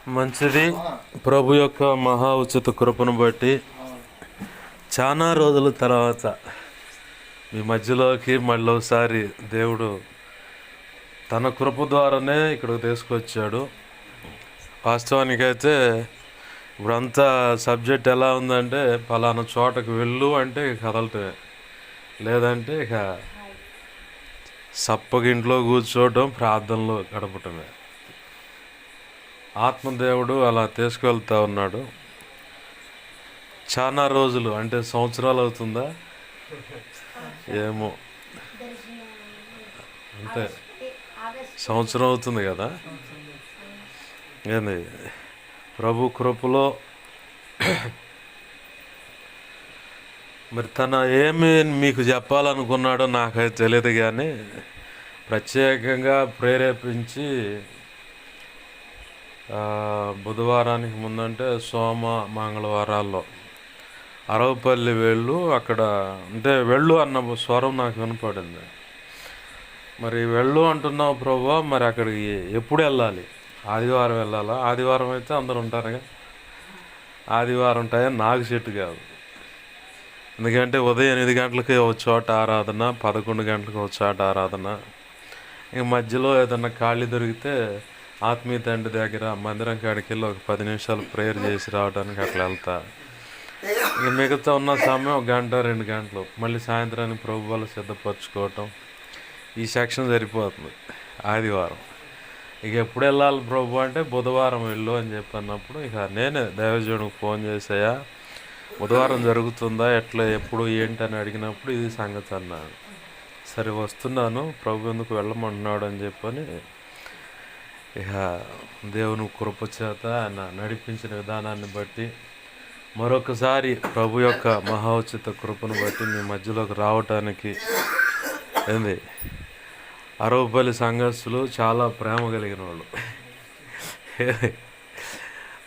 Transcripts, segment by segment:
మంచిది. ప్రభు యొక్క మహా ఉచిత కృపను బట్టి చాలా రోజుల తర్వాత మీ మధ్యలోకి మళ్ళీ ఒకసారి దేవుడు తన కృప ద్వారానే ఇక్కడికి తీసుకొచ్చాడు. వాస్తవానికైతే ఇప్పుడంతా సబ్జెక్ట్ ఎలా ఉందంటే, పలానా చోటకు వెళ్ళు అంటే ఇక కదలటమే, లేదంటే ఇక సప్పగింట్లో కూర్చోవటం, ప్రార్థనలో గడపటమే. ఆత్మదేవుడు అలా తీసుకువెళ్తా ఉన్నాడు. చాలా రోజులు అంటే సంవత్సరాలు అవుతుందా ఏమో, అంతే సంవత్సరం అవుతుంది కదా. ఏంది ప్రభు కృపలో మరి తన ఏమి మీకు చెప్పాలనుకున్నాడో నాకైతే తెలియదు, కానీ ప్రత్యేకంగా ప్రేరేపించి బుధవారానికి ముందంటే సోమ మంగళవారాల్లో అరవపల్లి వెళ్ళు, అక్కడ అంటే వెళ్ళు అన్న స్వరం నాకు వినపడింది. మరి వెళ్ళు అంటున్నావు ప్రభువా, మరి అక్కడికి ఎప్పుడు వెళ్ళాలి? ఆదివారం వెళ్ళాలా? ఆదివారం అయితే అందరు ఉంటారుగా. ఆదివారం టైం నాకు సెట్ కాదు, ఎందుకంటే ఉదయం 8 గంటలకి ఒక చోట ఆరాధన, 11 గంటలకు ఒక చోట ఆరాధన. ఇంక మధ్యలో ఏదన్నా ఖాళీ దొరికితే ఆత్మీయ తండ్రి దగ్గర మందిరం కాడికి వెళ్ళి ఒక 10 నిమిషాలు ప్రేయర్ చేసి రావడానికి అట్లా వెళ్తా. ఇంక మిగతా ఉన్న సమయం 1 గంట 2 గంటలు మళ్ళీ సాయంత్రానికి ప్రభు వాళ్ళు సిద్ధపరచుకోవటం, ఈ సెక్షన్ సరిపోతుంది ఆదివారం. ఇక ఎప్పుడు వెళ్ళాలి ప్రభు అంటే బుధవారం వెళ్ళు అని చెప్పినప్పుడు ఇక నేనే దైవజనుడికి ఫోన్ చేసాయా, బుధవారం జరుగుతుందా, ఎట్లా, ఎప్పుడు, ఏంటి అని అడిగినప్పుడు ఇది సంగతి అన్నాను. సరే వస్తున్నాను, ప్రభు ఎందుకు వెళ్ళమంటున్నాడు అని చెప్పని ఇక దేవుని కృప చేత ఆయన నడిపించిన విధానాన్ని బట్టి మరొకసారి ప్రభు యొక్క మహోచిత కృపను బట్టి మీ మధ్యలోకి రావటానికి ఏంది. అరవపల్లి సంఘస్థులు చాలా ప్రేమ కలిగిన వాళ్ళు.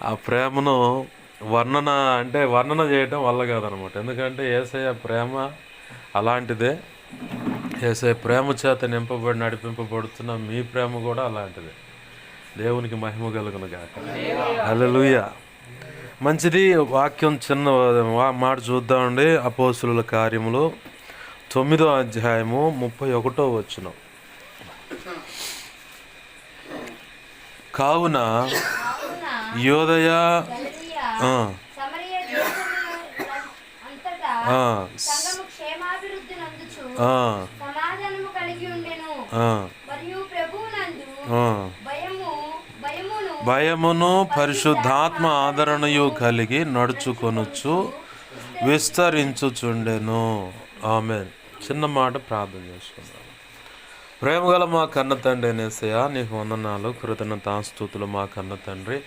ఆ ప్రేమను వర్ణన చేయటం వల్ల కాదనమాట. ఎందుకంటే యేసయ్య ప్రేమ అలాంటిదే. యేసయ్య ప్రేమ చేత నింపబడి నడిపింపబడుతున్న మీ ప్రేమ కూడా అలాంటిదే. దేవునికి మహిమ కలుగును గాక. హల్లెలూయా. మంచిది. వాక్యం చిన్న మాట చూద్దామండి. అపోస్తుల కార్యములు 9వ అధ్యాయము 31వ వచనం. కావున యోదయ భయమును పరిశుద్ధాత్మ ఆదరణయు కలిగి నడుచుకొనుచు విస్తరించుచుండెను. ఆమేన్. చిన్న మాట ప్రార్థన చేసుకుందాం. ప్రేమగల మా కన్న తండ్రి యేసయ్యా, నీకు వందనాలు, కృతజ్ఞతాస్తుతులు మా కన్న తండ్రి.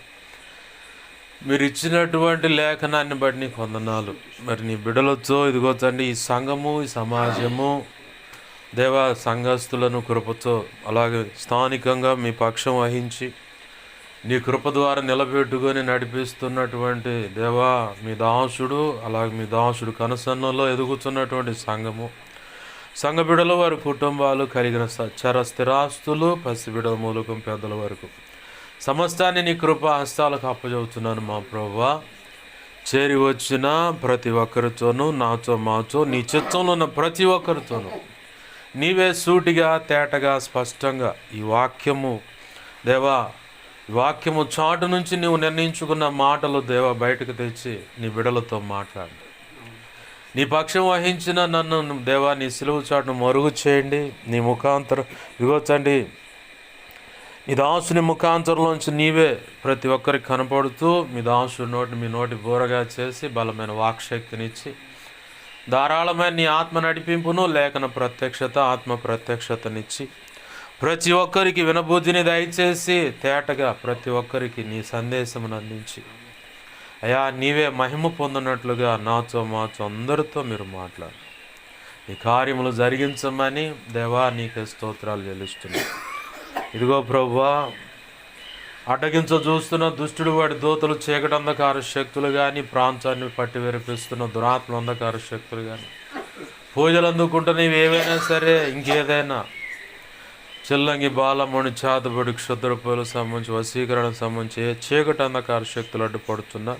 మీరు ఇచ్చినటువంటి లేఖనాన్ని బట్టి నీకు వందనాలు. మరి నీ బిడ్డలతో ఇదిగో తండ్రి, ఈ సంఘము, ఈ సమాజము, దేవా సంఘస్థులను కృపతో అలాగే స్థానికంగా మీ పక్షం వహించి నీ కృప ద్వారా నిలబెట్టుకొని నడిపిస్తున్నటువంటి దేవా మీ దాసుడు, అలాగే మీ దాసుడు కనసన్నలో ఎదుగుతున్నటువంటి సంఘము, సంఘ బిడ్డల వారి కుటుంబాలు కలిగిన చర స్థిరాస్తులు, పసిబిడ్డల మూలకం పెద్దల వరకు సమస్తాన్ని నీ కృపా హస్తాలకు అప్పచెబుతున్నాను మా ప్రభువా. చేరి వచ్చిన ప్రతి ఒక్కరితోనూ, నాతో మాతో, నీ చిత్తంలో ఉన్న ప్రతి ఒక్కరితోనూ నీవే సూటిగా తేటగా స్పష్టంగా ఈ వాక్యము దేవా, ఈ వాక్యము చాటు నుంచి నీవు నిర్ణయించుకున్న మాటలు దేవా బయటకు తెచ్చి నీ బిడ్డలతో మాట్లాడు. నీ పక్షం వహించిన నన్ను దేవా నీ సిలువ చాటును మరుగు చేయండి. నీ ముఖాంతరం ఇదిగోచండి, నీ దాసుని ముఖాంతరంలోంచి నీవే ప్రతి ఒక్కరికి కనపడుతూ మీ దాసు మీ నోటి బోరగా చేసి బలమైన వాక్శక్తినిచ్చి ధారాళమైన నీ ఆత్మ నడిపింపును, లేఖన ప్రత్యక్షత, ఆత్మ ప్రత్యక్షతనిచ్చి ప్రతి ఒక్కరికి వినబుద్ధిని దయచేసి తేటగా ప్రతి ఒక్కరికి నీ సందేశమును అందించి అయ్యా నీవే మహిమ పొందినట్లుగా నాతో మాతో అందరితో మీరు మాట్లాడు. ఈ కార్యములు జరిగించమని దేవా నీకే స్తోత్రాలు చెల్లిస్తున్నాను. ఇదిగో ప్రభువా, అడ్డగించ చూస్తున్న దుష్టుడు వాడి దూతలు, చీకటి అంధకార శక్తులు కానీ, ప్రాంతాన్ని పట్టి విరిపిస్తున్న దురాత్మ అంధకార శక్తులు కానీ, పూజలు అందుకుంటున్నవి ఏవైనా సరే, ఇంకేదైనా చిల్లంగి బాలముని చాతబడి క్షుద్రపులు సంబంధించి వశీకరణ సంబంధించి చీకటి అంధకార శక్తులు అడ్డుపడుతున్నా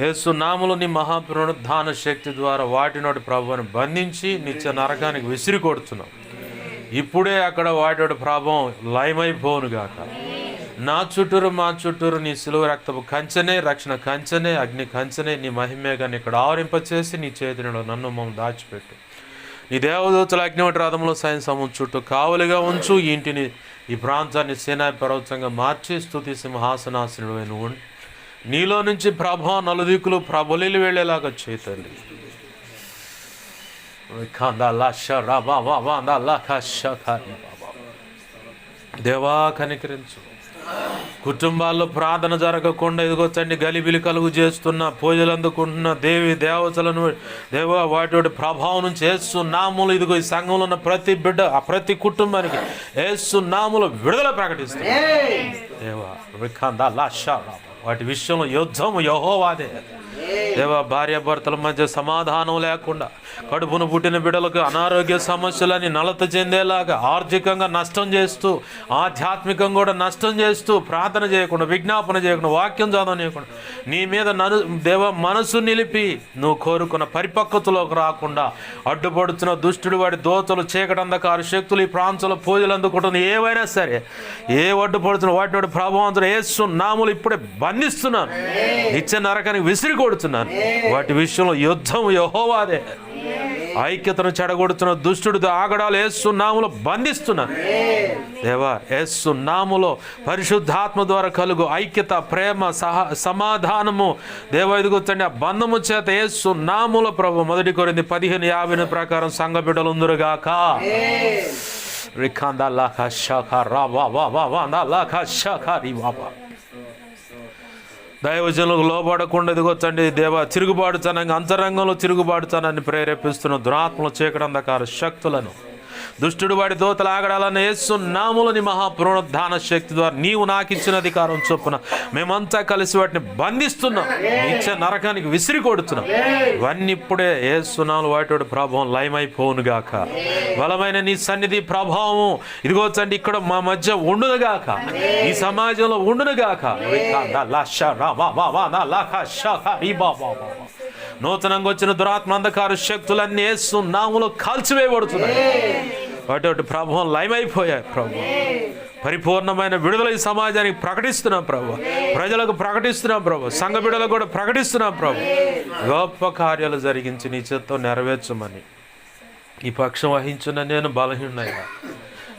యేసు నామములో నీ మహాపునరుద్ధాన శక్తి ద్వారా వాటినోటి ప్రభువుని బంధించి నిత్య నరకానికి విసిరి కొడుతున్నాం. ఇప్పుడే అక్కడ వాటి ప్రభావం లయమైపోనుగాక. నా చుట్టూరు మా చుట్టూరు నీ సిలువ రక్తపు కంచెనే, రక్షణ కంచెనే, అగ్ని కంచెనే, నీ మహిమేగాన్ని ఇక్కడ ఆవరింపచేసి నీ చేతిలో నన్ను మమ్మల్ని దాచిపెట్టు. నీ దేవదూతల అగ్నివటి రథంలో సైన్సము చుట్టూ కావలిగా ఉంచు. ఈ ఇంటిని, ఈ ప్రాంతాన్ని సేనాయి పర్వతంగా మార్చి స్తుతి సింహాసనాసనుడు నువ్వు నీలో నుంచి ప్రభావం నలుదిక్కులు ప్రబలిలు వెళ్ళేలాగా చేతండి. దేవా కనికరించు. కుటుంబాల్లో ప్రార్థన జరగకుండా ఇదిగొచ్చండి గలిబిలి కలుగు చేస్తున్న పూజలు అందుకుంటున్న దేవతలను దేవా వాటి ప్రభావం నుంచి యేసునామములో ఇదిగో ఈ సంఘంలో ఉన్న ప్రతి బిడ్డ ప్రతి కుటుంబానికి యేసునామములో విడుదల ప్రకటిస్తుంది. దేవా వాటి విషయంలో యుద్ధము యెహోవాదే. దేవా భార్యాభర్తల మధ్య సమాధానం లేకుండా, కడుపును పుట్టిన బిడ్డలకు అనారోగ్య సమస్యలని నలత చెందేలాగా, ఆర్థికంగా నష్టం చేస్తూ, ఆధ్యాత్మికంగా కూడా నష్టం చేస్తూ, ప్రార్థన చేయకుండా, విజ్ఞాపన చేయకుండా, వాక్యం చదవనీయకుండా, నీ మీద దేవ మనసు నిలిపి నువ్వు కోరుకున్న పరిపక్వతలోకి రాకుండా అడ్డుపడుతున్న దుష్టుడు, వాడి దోతలు, చీకటి అంధకార శక్తులు, ఈ ప్రాంతంలో పూజలు అందుకుంటున్న ఏవైనా సరే, ఏ అడ్డుపడుతున్న వాటి ప్రభావంతో యేసు నామములో ఇప్పుడే బంధిస్తున్నాను. నిత్య నరకానికి విసిరి కొడుతున్నాను. వాటి విషయంలో యుద్ధం యెహోవాదే. ఐక్యతను చెడగొడుతున్న దుష్టుడు ఆగడాలు యేసు నామములో బంధిస్తున్నాను. దేవా యేసు నామములో పరిశుద్ధాత్మ ద్వారా కలుగు ఐక్యత, ప్రేమ, సమాధానము దేవా ఇదిగొచ్చండి ఆ బంధము చేత యేసు నామములో ప్రభు 1 కొరింథీ 15:50 ప్రకారం సంఘ బిడ్డలు ఉందురుగాక. దైవజనులకు లోబడకుండా ఇదిగొచ్చండి దేవా తిరుగుబాటుతనంగా అంతరంగంలో తిరుగుబాటుతనాన్ని ప్రేరేపిస్తున్న దురాత్మల చీకటి అంధకార శక్తులను, దుష్టుడు వాడి దోతలు ఆగడాలని యేసు నామములో నీ మహాపునరుద్ధాన శక్తి ద్వారా నీవు నాకు ఇచ్చిన అధికారం చొప్పున మేమంతా కలిసి వాటిని బంధిస్తున్నాం. నిత్య నరకానికి విసిరి కొడుతున్నాం. ఇవన్నీ ఇప్పుడే యేసు నామములో వాటి ప్రభావం లయమైపోనుగాక. బలమైన నీ సన్నిధి ప్రభావం ఇదిగోచండి ఇక్కడ మా మధ్య ఉండునుగాక, ఈ సమాజంలో ఉండునుగాక. నూతనంగా వచ్చిన దురాత్మ అంధకార శక్తులన్నీ యేసు నామములో కాల్చివేయబడుతున్నాయి. వాటి ప్రభావం లయమైపోయాయి. ప్రభు పరిపూర్ణమైన విడుదల ఈ సమాజానికి ప్రకటిస్తున్నాం ప్రభు, ప్రజలకు ప్రకటిస్తున్నాం ప్రభు, సంఘ బిడ్డలకు కూడా ప్రకటిస్తున్నాం ప్రభు. గొప్ప కార్యాలు జరిగించి నీ చేత్తో నెరవేర్చమని ఈ పక్షం వహించిన నేను బలహీనయ్యా.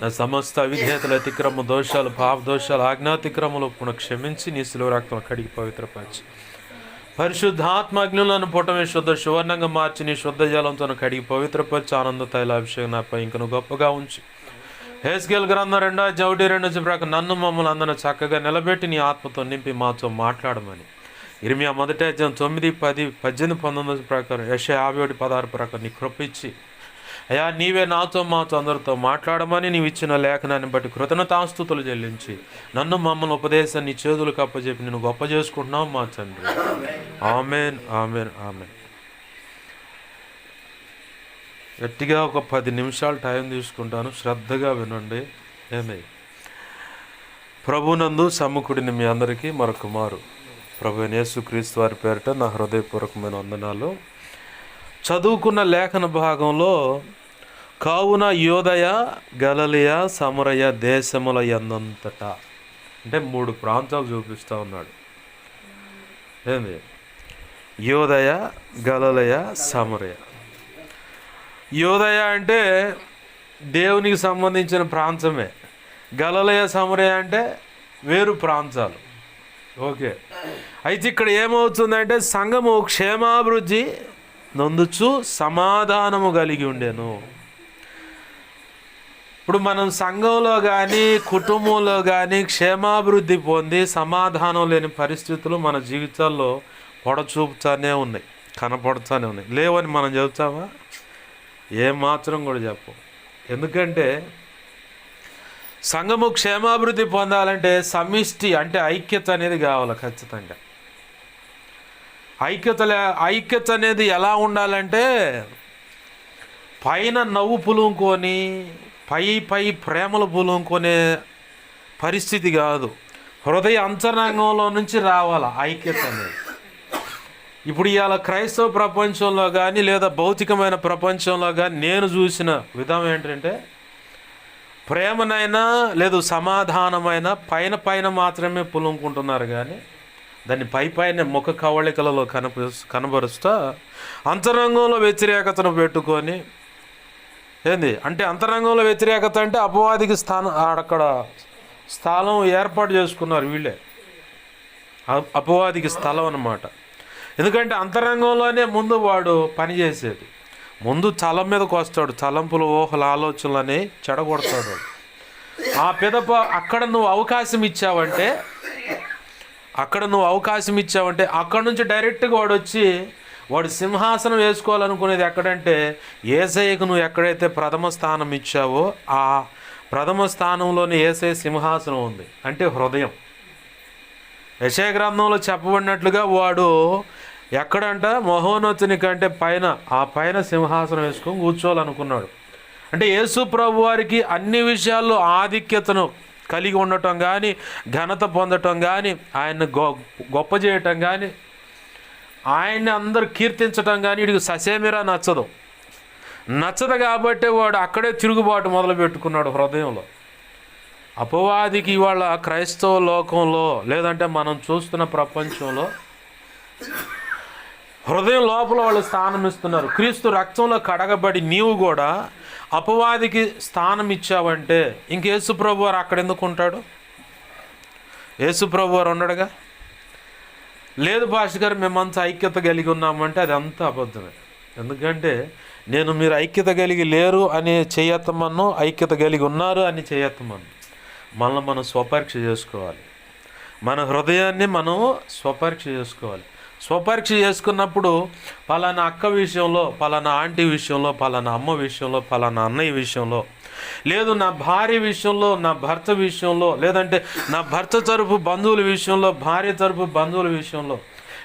నా సమస్త అవిధేయతలు, అతిక్రమ దోషాలు, పాప దోషాలు, ఆజ్ఞాతిక్రమలు క్షమించి నీ శిలువ రక్తం కడిగి పవిత్రపరిచి పరిశుద్ధాత్మజ్ఞులను పుటమే శుద్ధ సువర్ణంగా మార్చి నీ శుద్ధ జలంతో కడిగి పవిత్రపరిచి ఆనంద తైలాభిషేకం నాపై ఇంకను గొప్పగా ఉంచి హెస్కేల్ గ్రంథం 2:1-2 ప్రకారం నన్ను మమ్మల్ని అందరూ చక్కగా నిలబెట్టి నీ ఆత్మతో నింపి మాతో మాట్లాడమని ఇర్మియా 1:9-10-18-19 ప్రకారం యెషయా 51:16 ప్రకారం నీ కృప ఇచ్చి అయ్యా నీవే నాతో మాతో అందరితో మాట్లాడమని నీవు ఇచ్చిన లేఖనాన్ని బట్టి కృతజ్ఞతాస్తుతులు చెల్లించి నన్ను మమ్మల్ని ఉపదేశాన్ని నీ చేతులకు అప్పచెప్పి నేను గొప్ప చేసుకుంటున్నాం మా తండ్రి. Amen, amen, amen. గట్టిగా ఒక 10 నిమిషాలు టైం తీసుకుంటాను, శ్రద్ధగా వినండి. ఏమై ప్రభునందు సమ్ముకుడిని మీ అందరికీ మరొక మారు ప్రభు యేసుక్రీస్తు వారి పేరిట నా హృదయపూర్వకమైన వందనాలు. చదువుకున్న లేఖన భాగంలో కావున యూదయ, గలిలయ, సమరయ దేశముల యందంతటా అంటే 3 ప్రాంతాలు చూపిస్తూ ఉన్నాడు. ఏంది? యూదయ, గలిలయ, సమరయ. యూదయ అంటే దేవునికి సంబంధించిన ప్రాంతమే, గలిలయ, సమరయ అంటే వేరు ప్రాంతాలు. ఓకే, అయితే ఇక్కడ ఏమవుతుందంటే సంఘము క్షేమాభివృద్ధి నొందుచు సమాధానము కలిగి ఉండేను. ఇప్పుడు మనం సంఘంలో కానీ కుటుంబంలో కానీ క్షేమాభివృద్ధి పొంది సమాధానం లేని పరిస్థితులు మన జీవితాల్లో పొడచూపుతానే ఉన్నాయి, కనపడుతూనే ఉన్నాయి. లేవని మనం చెబుతామా? ఏమాత్రం కూడా చెప్పం. ఎందుకంటే సంఘము క్షేమాభివృద్ధి పొందాలంటే సమిష్టి అంటే ఐక్యత అనేది కావాలి ఖచ్చితంగా. ఐక్యత అనేది ఎలా ఉండాలంటే పైన నవ్వు పులుముకొని పై ప్రేమలు పూలుకొనే పరిస్థితి కాదు, హృదయ అంతరంగంలో నుంచి రావాలి ఐక్యత అనేది. ఇప్పుడు ఇవాళ క్రైస్తవ ప్రపంచంలో కానీ లేదా భౌతికమైన ప్రపంచంలో కానీ నేను చూసిన విధానం ఏంటంటే, ప్రేమనైనా లేదు సమాధానమైన పైన మాత్రమే పులుముకుంటున్నారు, కానీ దాన్ని పైన ముఖ కవళికలలో కనబరుస్తా అంతరంగంలో వ్యతిరేకతను పెట్టుకొని అంటే అంతరంగంలో వ్యతిరేకత అంటే అపవాదికి అక్కడ స్థలం ఏర్పాటు చేసుకున్నారు వీళ్ళే, అపవాదికి స్థలం అన్నమాట. ఎందుకంటే అంతరంగంలోనే ముందు వాడు పనిచేసేది, ముందు చలం మీదకి వస్తాడు, చలంపులు ఊహల ఆలోచనలని చెడగొడతాడు. ఆ పిదప అక్కడ నువ్వు అవకాశం ఇచ్చావంటే అక్కడ నుంచి డైరెక్ట్గా వాడు వచ్చి వాడు సింహాసనం వేసుకోవాలనుకునేది ఎక్కడంటే యేసయ్యకు నువ్వు ఎక్కడైతే ప్రథమ స్థానం ఇచ్చావో ఆ ప్రథమ స్థానంలోనే యేసయ్య సింహాసనం ఉంది, అంటే హృదయం. యెషయా గ్రంథంలో చెప్పబడినట్లుగా వాడు ఎక్కడంట మహోన్నతుని కంటే పైన సింహాసనం వేసుకొని కూర్చోవాలనుకున్నాడు. అంటే యేసు ప్రభు వారికి అన్ని విషయాల్లో ఆధిక్యతను కలిగి ఉండటం కానీ, ఘనత పొందటం కానీ, ఆయన్ని గొప్ప చేయటం కానీ, ఆయన్ని అందరు కీర్తించటం కానీ వీడికి ససేమిరా నచ్చదు కాబట్టి వాడు అక్కడే తిరుగుబాటు మొదలు పెట్టుకున్నాడు హృదయంలో. అపవాదికి ఇవాళ క్రైస్తవ లోకంలో లేదంటే మనం చూస్తున్న ప్రపంచంలో హృదయం లోపల వాళ్ళు స్థానం ఇస్తున్నారు. క్రీస్తు రక్తంలో కడగబడి నీవు కూడా అపవాదికి స్థానం ఇచ్చావంటే ఇంక యేసుప్రభు వారు అక్కడ ఎందుకు ఉంటాడు? యేసుప్రభు వారు ఉండడుగా. లేదు పాస్టర్ గారు మేమంతా ఐక్యత కలిగి ఉన్నామంటే అది అంతా అబద్ధమే. ఎందుకంటే నేను మీరు ఐక్యత కలిగి లేరు అని చేయత్తమను, ఐక్యత కలిగి ఉన్నారు అని చేయత్తమను. మనం స్వపరీక్ష చేసుకోవాలి, మన హృదయాన్ని మనం స్వపరీక్ష చేసుకోవాలి. స్వపరీక్ష చేసుకున్నప్పుడు పలానా అక్క విషయంలో, పలానా ఆంటీ విషయంలో, పలానా అమ్మ విషయంలో, పలానా అన్నయ్య విషయంలో, లేదు నా భార్య విషయంలో, నా భర్త విషయంలో, లేదంటే నా భర్త తరపు బంధువుల విషయంలో, భార్య తరపు బంధువుల విషయంలో,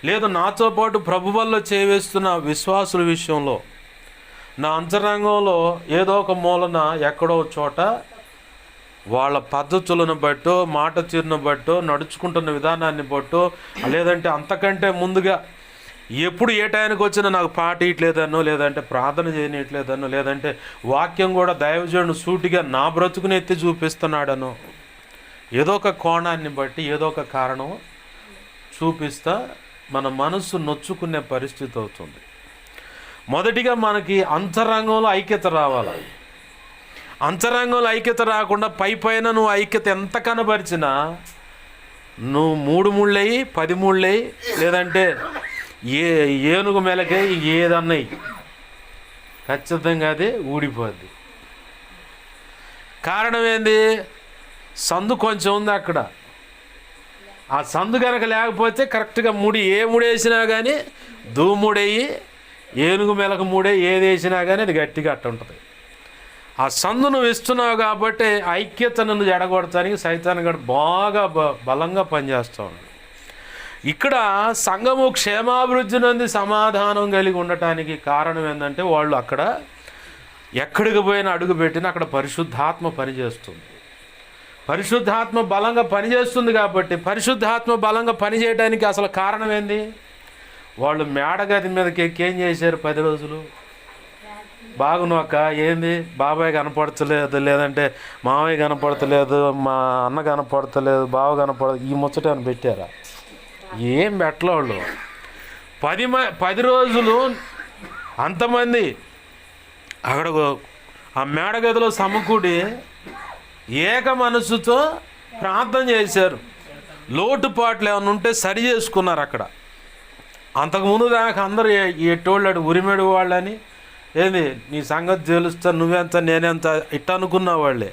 లేదు నాతో పాటు ప్రభువుల్లో చేవేస్తున్న విశ్వాసుల విషయంలో, నా అంతరంగంలో ఏదో ఒక మూలన ఎక్కడో చోట వాళ్ళ పద్ధతులను బట్టో, మాట తీరును బట్టో, నడుచుకుంటున్న విధానాన్ని బట్టో, లేదంటే అంతకంటే ముందుగా ఎప్పుడు ఏ టైంకి వచ్చినా నాకు పాట ఇయట్లేదనో, లేదంటే ప్రార్థన చేయనియట్లేదనో, లేదంటే వాక్యం కూడా దైవజనుడు సూటిగా నా బ్రతుకుని ఎత్తి చూపిస్తున్నాడనో, ఏదో ఒక కోణాన్ని బట్టి ఏదో ఒక కారణం చూపిస్తా మన మనసు నొచ్చుకునే పరిస్థితి అవుతుంది. మొదటిగా మనకి అంతరంగంలో ఐక్యత రావాలి. అంతరంగంలో ఐక్యత రాకుండా పైన నువ్వు ఐక్యత ఎంత కనబరిచినా నువ్వు 3 ముళ్ళయి 10 ముళ్ళయి లేదంటే ఏనుగు మెలకై ఏదన్నాయి ఖచ్చితంగా అది ఊడిపోద్ది. కారణం ఏంది? సందు కొంచెం ఉంది అక్కడ. ఆ సందు కనుక లేకపోతే కరెక్ట్గా ఏ ముడేసినా కానీ దూముడయ్యి ఏనుగు మెలక ముడే ఏది వేసినా కానీ అది గట్టిగా అట్ట ఉంటుంది. ఆ సందు నువ్వు ఇస్తున్నావు కాబట్టి ఐక్యతను జడగొడటానికి సైతాన్ గడు బాగా బలంగా పనిచేస్తూ ఉన్నాడు. ఇక్కడ సంఘము క్షేమాభివృద్ధి నుండి సమాధానం కలిగి ఉండటానికి కారణం ఏంటంటే వాళ్ళు అక్కడ ఎక్కడికి పోయినా అడుగు పెట్టినా అక్కడ పరిశుద్ధాత్మ పనిచేస్తుంది. పరిశుద్ధాత్మ బలంగా పనిచేస్తుంది కాబట్టి పరిశుద్ధాత్మ బలంగా పనిచేయడానికి అసలు కారణం ఏంది? వాళ్ళు మేడగది మీదకి ఎక్కి ఏం చేశారు? 10 రోజులు బాగునొక్క ఏంది బాబాయ్ కనపడతలేదు, లేదంటే మావయ్య కనపడతలేదు, మా అన్న కనపడతలేదు, బావ కనపడదు, ఈ ముచ్చటని పెట్టారా? ఏం పెట్టలే వాళ్ళు. 10 రోజులు అంతమంది అక్కడ ఆ మేడగదిలో సమకూడి ఏక మనసుతో ప్రార్థన చేశారు. లోటుపాట్లు ఏమైనా ఉంటే సరి చేసుకున్నారు. అక్కడ అంతకుముందు దాకా అందరూ ఎట్టోళ్ళాడు ఉరిమెడు వాళ్ళని ఏంది నీ సంగతి తెలుస్తా, నువ్వెంత నేనెంత ఇట్ట అనుకున్న వాళ్ళే.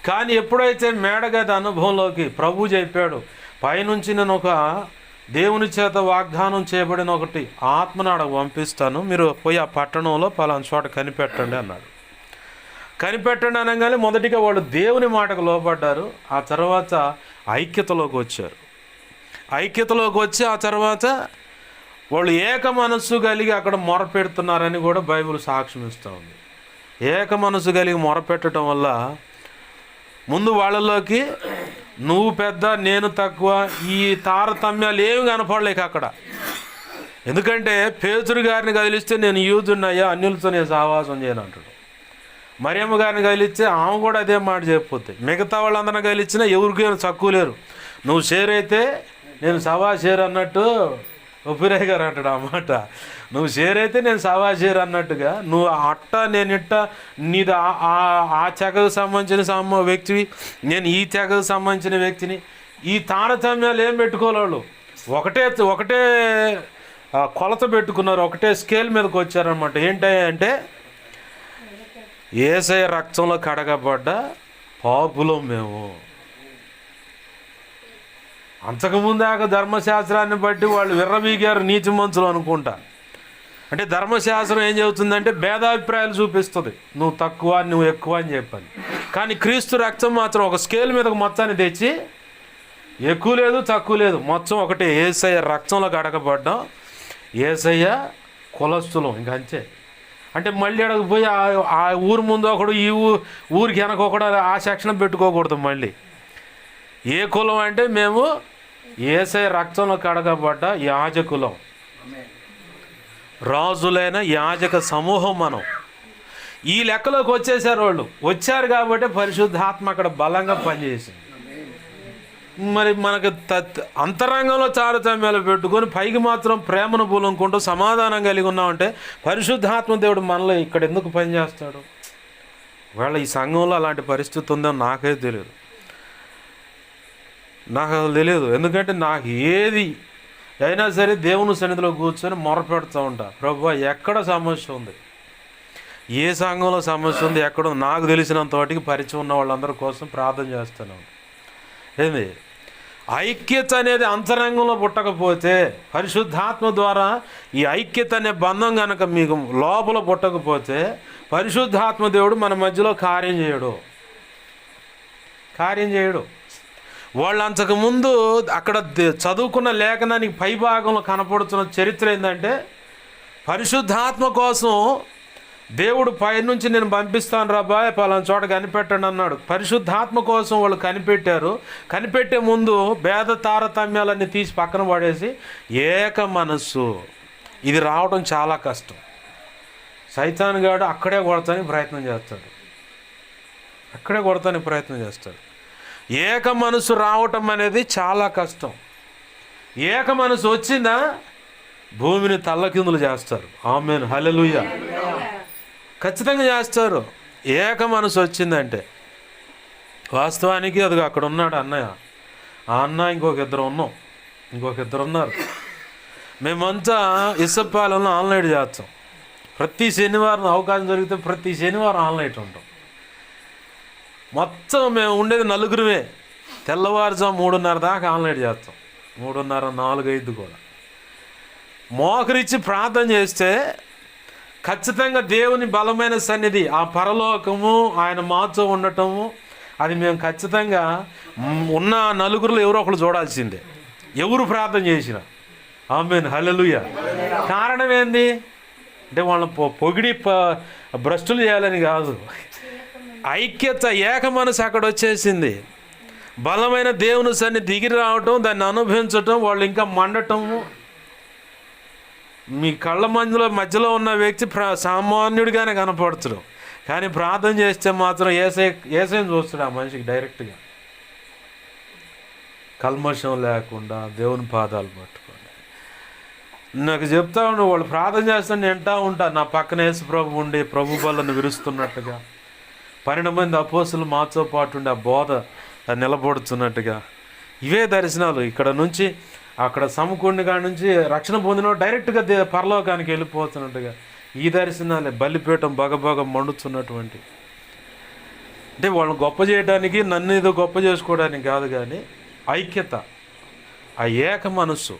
కానీ ఎప్పుడైతే మేడగది అనుభవంలోకి ప్రభు చెప్పాడు, పైనుంచి నేను ఒక దేవుని చేత వాగ్దానం చేయబడిన ఒకటి ఆత్మను అక్కడ పంపిస్తాను, మీరు పోయి ఆ పట్టణంలో పలానా చోట కనిపెట్టండి అన్నాడు. కనిపెట్టండి అనగానే మొదటిగా వాళ్ళు దేవుని మాటకు లోపడ్డారు. ఆ తర్వాత ఐక్యతలోకి వచ్చారు. ఐక్యతలోకి వచ్చి ఆ తర్వాత వాళ్ళు ఏక మనస్సు కలిగి అక్కడ మొరపెడుతున్నారని కూడా బైబిల్ సాక్ష్యం ఇస్తూ ఉంది. ఏక మనసు కలిగి మొరపెట్టడం వల్ల ముందు వాళ్ళలోకి నువ్వు పెద్ద నేను తక్కువ ఈ తారతమ్యాలు ఏమి కనపడలేక అక్కడ. ఎందుకంటే పేతురు గారిని కదిలిస్తే నేను యూదున్నయ్యా, అన్యులతో నేను సహవాసం చేయను అంటాడు. మరియమ్మ గారిని కదిలిస్తే ఆమె కూడా అదే మాట చెప్పిపోతే, మిగతా వాళ్ళందరినీ కదిలిచ్చినా ఎవరికి తక్కువ లేరు. నువ్వు షేర్ అయితే నేను సవా షేర్ అన్నట్టు ఒప్పిరాయ్ గారు అంటాడు ఆ మాట. నువ్వు షేర్ అయితే నేను సవా షేర్ అన్నట్టుగా, నువ్వు అట్ట నేను ఇట్ట, నీది ఆ తెగకు సంబంధించిన వ్యక్తివి, నేను ఈ తెగకు సంబంధించిన వ్యక్తిని. ఈ తారతమ్యాలు ఏం పెట్టుకోలేళ్ళు, ఒకటే కొలత పెట్టుకున్నారు, ఒకటే స్కేల్ మీదకి వచ్చారనమాట. ఏంటంటే యేసయ్య రక్తంలో కడగబడ్డ పాపులం మేము. అంతకుముందాక ధర్మశాస్త్రాన్ని బట్టి వాళ్ళు విర్రవీగారు నీతిమంతులు అనుకుంటా. అంటే ధర్మశాస్త్రం ఏం చెబుతుందంటే భేదాభిప్రాయాలు చూపిస్తుంది, నువ్వు తక్కువ నువ్వు ఎక్కువ అని చెప్పని. కానీ క్రీస్తు రక్తం మాత్రం ఒక స్కేల్ మీదకు మొత్తాన్ని తెచ్చి ఎక్కువ లేదు తక్కువ లేదు, మొత్తం ఒకటే. యేసయ్య రక్తంలో కడగబడ్డాం, యేసయ్య కులస్తులం, ఇంక అంతే. అంటే మళ్ళీ అక్కడికి పోయి ఆ ఊరు ముందు ఒకడు, ఈ ఊరికి వెనక ఒకడు ఆ సెక్షన్ పెట్టుకోకూడదు. మళ్ళీ ఏ కులం అంటే మేము యేసయ్య రక్తంలో కడగబడ్డ యాజకులం, రాజులైన యాజక సమూహం మనం. ఈ లెక్కలోకి వచ్చేసారు వాళ్ళు. వచ్చారు కాబట్టి పరిశుద్ధాత్మ అక్కడ బలంగా పనిచేసింది. మరి మనకు అంతరంగంలో తారతమ్యాలు పెట్టుకొని పైకి మాత్రం ప్రేమను పూలంకుంటూ సమాధానం కలిగి ఉన్నామంటే పరిశుద్ధాత్మ దేవుడు మనలో ఇక్కడ ఎందుకు పనిచేస్తాడు? వాళ్ళ ఈ సంఘంలో అలాంటి పరిస్థితి ఉందని నాకే తెలియదు. నాకు అసలు తెలియదు. ఎందుకంటే నాకు ఏది అయినా సరే దేవుని సన్నిధిలో కూర్చొని మొరపెడుతూ ఉంటా, ప్రభువా ఎక్కడ సమస్య ఉంది, ఏ సంఘంలో సమస్య ఉంది, ఎక్కడ నాకు తెలిసినంత వాటికి పరిచయం ఉన్న వాళ్ళందరి కోసం ప్రార్థన చేస్తాను. ఏంది ఐక్యత అనేది అంతరంగంలో పుట్టకపోతే, పరిశుద్ధాత్మ ద్వారా ఈ ఐక్యత అనే బంధం కనుక మీకు లోపల పుట్టకపోతే పరిశుద్ధాత్మ దేవుడు మన మధ్యలో కార్యం చేయడు. వాళ్ళు అంతకుముందు అక్కడ చదువుకున్న లేఖనానికి పైభాగంలో కనపడుతున్న చరిత్ర ఏంటంటే, పరిశుద్ధాత్మ కోసం దేవుడు పైనుంచి నేను పంపిస్తాను రాబాయ్ పలానా చోట కనిపెట్టండి అన్నాడు. పరిశుద్ధాత్మ కోసం వాళ్ళు కనిపెట్టారు. కనిపెట్టే ముందు భేద తారతమ్యాలన్నీ తీసి పక్కన పడేసి ఏక మనస్సు, ఇది రావడం చాలా కష్టం. సైతాన్ గాడు అక్కడే కొడతానికి ప్రయత్నం చేస్తాడు. ఏక మనసు రావటం అనేది చాలా కష్టం. ఏక మనసు వచ్చిందా భూమిని తల్లకిందులు చేస్తారు. ఆమేన్, హల్లెలూయా. ఖచ్చితంగా చేస్తారు. ఏక మనసు వచ్చిందంటే వాస్తవానికి అది అక్కడ ఉన్నాడు అన్నయ్య, ఆ అన్న ఇంకొక ఇద్దరు ఉన్నారు. మేమంతా ఇసప్పాలెంలో ఆన్లైన్ చేస్తాం. ప్రతి శనివారం అవకాశం దొరికితే ప్రతి శనివారం ఆన్లైన్ ఉంటాం. మొత్తం మేము ఉండేది నలుగురుమే. తెల్లవారుజాము 3:30 దాకా ఆన్లైన్ చేస్తాం. 3:30, 4-5 కూడా మోకరిచ్చి ప్రార్థన చేస్తే ఖచ్చితంగా దేవుని బలమైన సన్నిధి, ఆ పరలోకము, ఆయన మాతో ఉండటము, అది మేము ఖచ్చితంగా ఉన్న నలుగురులో ఎవరో ఒకరు చూడాల్సిందే, ఎవరు ప్రార్థన చేసినా. ఆమేన్, హల్లెలూయా. కారణం ఏంది అంటే వాళ్ళని పొగిడి భ్రష్టులు చేయాలని కాదు, ఐక్యత, ఏక మనసు అక్కడ వచ్చేసింది. బలమైన దేవుని సన్నిధి దిగి రావటం, దాన్ని అనుభవించటం, వాళ్ళు ఇంకా మండటము. మీ కళ్ళ మధ్యలో ఉన్న వ్యక్తి సామాన్యుడిగానే కనపడుతుడు, కానీ ప్రార్థన చేస్తే మాత్రం ఏసైని చూస్తాడు ఆ మనిషికి డైరెక్ట్గా. కల్మషం లేకుండా దేవుని పాదాలు పట్టుకోండి. నాకు చెప్తా ఉండు, వాళ్ళు ప్రార్థన చేస్తే నేను వింటా ఉంటా, నా పక్కన యేసు ప్రభు ఉండి ప్రభు బలను విరుస్తున్నట్టుగా, 12 మంది అపోస్తులు మాతో పాటు ఉండి ఆ బోధ నిలబడుతున్నట్టుగా. ఇవే దర్శనాలు. ఇక్కడ నుంచి అక్కడ సమకూడిన కాడి నుంచి రక్షణ పొందిన డైరెక్ట్గా పరలోకానికి వెళ్ళిపోతున్నట్టుగా ఈ దర్శనాలే. బలిపీఠం బగబగ మండుతున్నటువంటి, అంటే వాళ్ళని గొప్ప చేయడానికి, నన్ను ఏదో గొప్ప చేసుకోవడానికి కాదు, కానీ ఐక్యత, ఆ ఏక మనస్సు.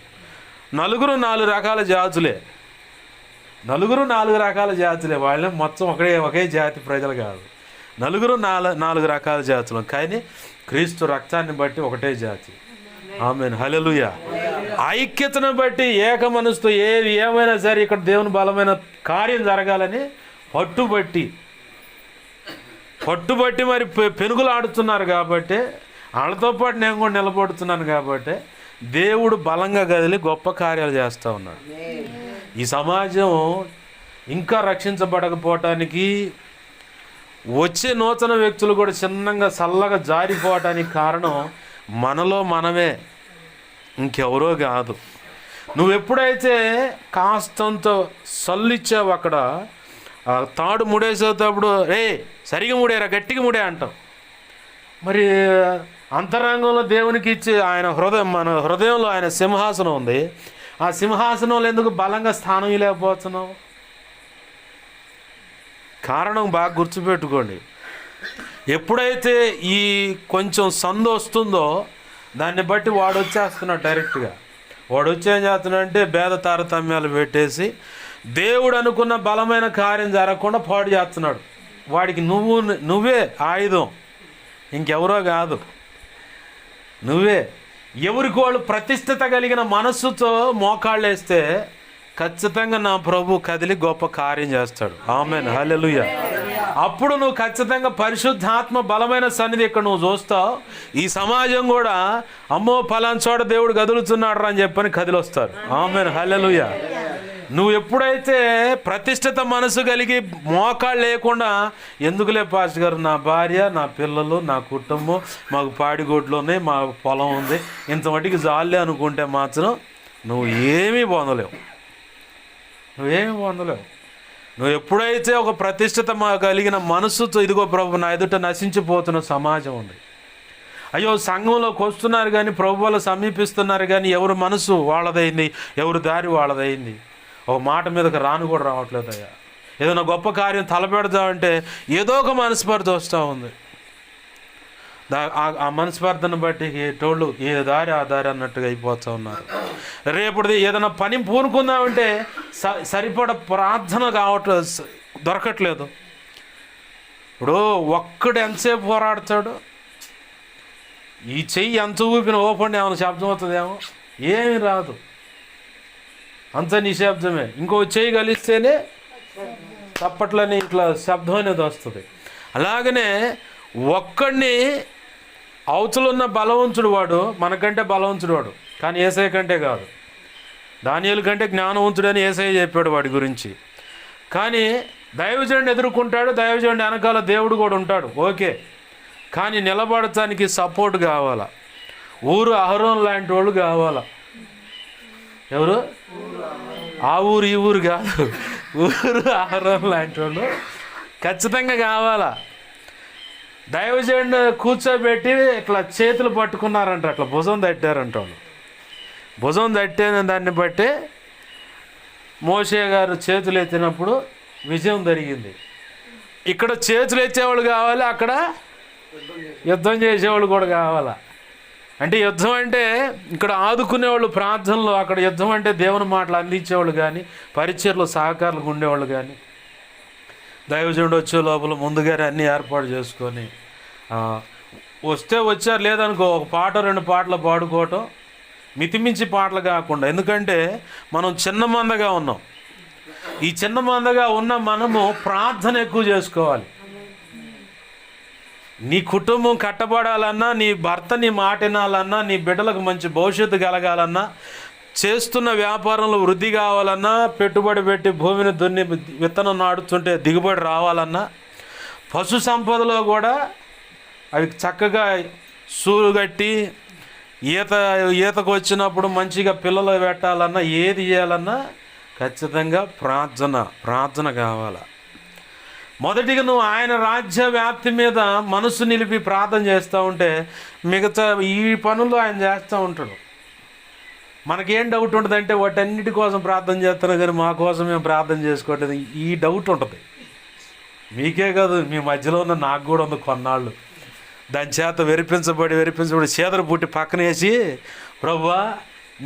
నలుగురు 4 రకాల జాతులే, వాళ్ళే మొత్తం ఒకే జాతి ప్రజలు కాదు. నలుగురు 4 రకాల జాతులు, కానీ క్రీస్తు రక్తాన్ని బట్టి ఒకటే జాతి. ఆమేన్, హల్లెలూయా. ఐక్యతను బట్టి ఏక మనసుతో ఏమైనా సరే ఇక్కడ దేవుని బలమైన కార్యం జరగాలని పట్టుబట్టి పట్టుబట్టి మరి పెనుగులు ఆడుతున్నారు కాబట్టి, వాళ్ళతో పాటు నేను కూడా నిలబడుతున్నాను కాబట్టి దేవుడు బలంగా కదిలి గొప్ప కార్యాలు చేస్తూ ఉన్నాడు. ఈ సమాజం ఇంకా రక్షించబడకపోవటానికి, వచ్చే నూతన వ్యక్తులు కూడా చిన్నగా చల్లగా జారిపోవటానికి కారణం మనలో మనమే, ఇంకెవరో కాదు. నువ్వు ఎప్పుడైతే కాస్తంత సల్లిచ్చావు, అక్కడ తాడు ముడేసేటప్పుడు సరిగా ముడేరా, గట్టిగా ముడే అంటాం. మరి అంతరంగంలో దేవునికి ఇచ్చి ఆయన మన హృదయంలో ఆయన సింహాసనం ఉంది. ఆ సింహాసనంలో ఎందుకు బలంగా స్థానం లేకపోతున్నావు? కారణం బాగా గుర్తుపెట్టుకోండి. ఎప్పుడైతే ఈ కొంచెం సందు వస్తుందో దాన్ని బట్టి వాడు వచ్చేస్తున్నాడు డైరెక్ట్గా. వాడు వచ్చి ఏం చేస్తున్నాడంటే భేద తారతమ్యాలు పెట్టేసి దేవుడు అనుకున్న బలమైన కార్యం జరగకుండా పాడు చేస్తున్నాడు. వాడికి నువ్వే ఆయుధం, ఇంకెవరో కాదు, నువ్వే. ఎవరికి వాళ్ళు ప్రతిష్ఠిత కలిగిన మనస్సుతో మోకాళ్ళు వేస్తే ఖచ్చితంగా నా ప్రభు కదిలి గొప్ప కార్యం చేస్తాడు. ఆమేన్, హల్లెలూయా. అప్పుడు నువ్వు ఖచ్చితంగా పరిశుద్ధాత్మ బలమైన సన్నిధి ఇక్కడ నువ్వు చూస్తావు. ఈ సమాజం కూడా అమ్మో పలానా చోట దేవుడు కదులుతున్నాడు అని చెప్పని కదిలొస్తారు. ఆమేన్, హల్లెలూయా. నువ్వు ఎప్పుడైతే ప్రతిష్ఠిత మనసు కలిగి మోకాళ్ళు లేకుండా, ఎందుకులే పాస్టర్ గారు, నా భార్య, నా పిల్లలు, నా కుటుంబం, మాకు పాడిగొడ్లు ఉన్నాయి, మా పొలం ఉంది, ఇంతమటికి జాలే అనుకుంటే మాత్రం నువ్వు ఏమీ పొందలేవు. నువ్వు ఎప్పుడైతే ఒక ప్రతిష్ఠిత కలిగిన మనసుతో, ఇదిగో ప్రభు నా ఎదుట నశించిపోతున్న సమాజం ఉంది, అయ్యో సంఘంలోకి వస్తున్నారు కానీ ప్రభు వాళ్ళు సమీపిస్తున్నారు కానీ ఎవరి మనసు వాళ్ళదైంది, ఎవరి దారి వాళ్ళదైంది, ఒక మాట మీదకి రాను కూడా రావట్లేదు. అయ్యా ఏదైనా గొప్ప కార్యం తలపెడతామంటే ఏదో ఒక మనస్పర్ధ వస్తూ ఉంది. ఆ మనస్పర్ధను బట్టి టోళ్ళు ఏ దారి ఆ దారి అన్నట్టుగా అయిపోతూ ఉన్నారు. రేపటిది ఏదైనా పని పూనుకుందామంటే సరిపడ ప్రార్థన దొరకట్లేదు. ఇప్పుడు ఒక్కడు ఎంతసేపు పోరాడతాడు? ఈ చెయ్యి ఎంత ఊపిన ఓపండి ఏమైనా శబ్దం అవుతుందేమో, ఏమీ రాదు, అంత నిశ్శబ్దమే. ఇంకో చెయ్యి కలిస్తేనే చప్పట్లని ఇట్లా శబ్దం అనేది వస్తుంది. అలాగనే ఒక్కడిని అవతలున్న బలవంతుడు వాడు మనకంటే బలవంతుడు వాడు, కానీ యేసయ్య కంటే కాదు. దానియేలు కంటే జ్ఞానవంతుడని యేసయ్య చెప్పాడు వాడి గురించి. కానీ దైవజనుడిని ఎదుర్కొంటాడు, దైవజనుడి వెనకాల దేవుడు కూడా ఉంటాడు, ఓకే. కానీ నిలబడటానికి సపోర్ట్ కావాలా. ఊరు అహరోన్ లాంటి వాళ్ళు కావాలా. ఎవరు? ఆ ఊరు ఈ ఊరు కాదు, ఊరు అహరోన్ లాంటి వాళ్ళు ఖచ్చితంగా కావాలా. దైవజనుడిని కూర్చోబెట్టి ఇట్లా చేతులు పట్టుకున్నారంట, అట్లా భుజం తట్టారంట. వాళ్ళు భుజం తట్టిన దాన్ని బట్టి మోషే గారు చేతులు ఎత్తినప్పుడు విజయం జరిగింది. ఇక్కడ చేతులు ఎత్తేవాళ్ళు కావాలి, అక్కడ యుద్ధం చేసేవాళ్ళు కూడా కావాలా. అంటే యుద్ధం అంటే ఇక్కడ ఆదుకునేవాళ్ళు ప్రార్థనలు, అక్కడ యుద్ధం అంటే దేవుని మాటలు అందించేవాళ్ళు కానీ, పరిచర్లు సహకారులకు ఉండేవాళ్ళు కానీ. దైవజనుడు వచ్చే లోపల ముందుగానే అన్నీ ఏర్పాటు చేసుకొని వస్తే వచ్చారు, లేదనుకో ఒక పాట రెండు పాటలు పాడుకోవటం, మితిమించి పాటలు కాకుండా. ఎందుకంటే మనం చిన్న మందగా ఉన్నాం. ఈ చిన్న మందగా ఉన్న మనము ప్రార్థన ఎక్కువ చేసుకోవాలి. నీ కుటుంబం కట్టబడాలన్నా, నీ భర్త నీ మాట వినాలన్నా, నీ బిడ్డలకు మంచి భవిష్యత్తు కలగాలన్నా, చేస్తున్న వ్యాపారంలో వృద్ధి కావాలన్నా, పెట్టుబడి పెట్టి భూమిని దున్ని విత్తనం నాడుతుంటే దిగుబడి రావాలన్నా, పశు సంపదలో కూడా అవి చక్కగా సూరు కట్టి ఈతకు వచ్చినప్పుడు మంచిగా పిల్లలు పెట్టాలన్నా, ఏది చేయాలన్నా ఖచ్చితంగా ప్రార్థన కావాలా. మొదటిగా నువ్వు ఆయన రాజ్య వ్యాప్తి మీద మనసు నిలిపి ప్రార్థన చేస్తూ ఉంటే మిగతా ఈ పనుల్లో ఆయన చేస్తూ ఉంటాడు. మనకేం డౌట్ ఉంటుంది అంటే వాటన్నిటి కోసం ప్రార్థన చేస్తున్నాం కానీ మా కోసం మేము ప్రార్థన చేసుకోవట్లేదు, ఈ డౌట్ ఉంటుంది. మీకే కాదు, మీ మధ్యలో ఉన్న నాకు కూడా ఉంది కొన్నాళ్ళు. దాని చేత వెరిపించబడి చేదరు పుట్టి పక్కన వేసి, ప్రభువా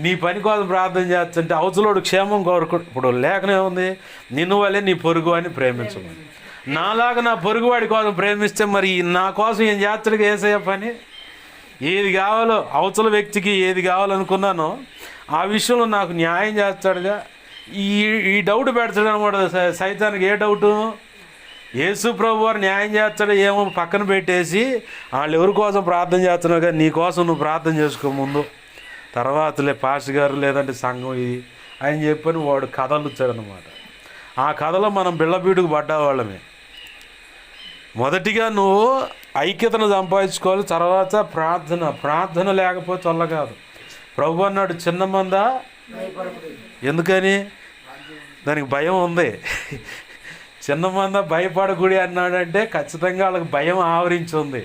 నీ పని కోసం ప్రార్థన చేస్తుంటే అవతలోడు క్షేమం కోరుకు. ఇప్పుడు లేఖనే ఉంది, నిన్ను వల్లే నీ పొరుగు అని ప్రేమించమని. నాలాగా నా పొరుగువాడి కోసం ప్రేమిస్తే మరి నా కోసం ఏం చేస్తాడుగా యేసయ్య పని. ఏది కావాలో అవతల వ్యక్తికి ఏది కావాలనుకున్నానో ఆ విషయంలో నాకు న్యాయం చేస్తాడుగా. ఈ డౌట్ పెడతాడు అనమాట సైతానికి. ఏ డౌటు? యేసు ప్రభు వారు న్యాయం చేస్తాడో ఏమో పక్కన పెట్టేసి వాళ్ళు ఎవరి కోసం ప్రార్థన చేస్తున్నావు కానీ నీ కోసం నువ్వు ప్రార్థన చేసుకో ముందు, తర్వాతలే పాస్టర్ గారు లేదంటే సంఘం ఇది అని చెప్పని వాడు కథలు ఇచ్చాడనమాట. ఆ కథలో మనం బిళ్ళబీడుకు పడ్డవాళ్ళమే. మొదటిగా నువ్వు ఐక్యతను సంపాదించుకోవాలి, తర్వాత ప్రార్థన లేకపోతే వల్ల కాదు. ప్రభు అన్నాడు చిన్న మంద, ఎందుకని దానికి భయం ఉంది. చిన్న మంద భయపడకూడి అన్నాడంటే ఖచ్చితంగా వాళ్ళకి భయం ఆవరించి ఉంది.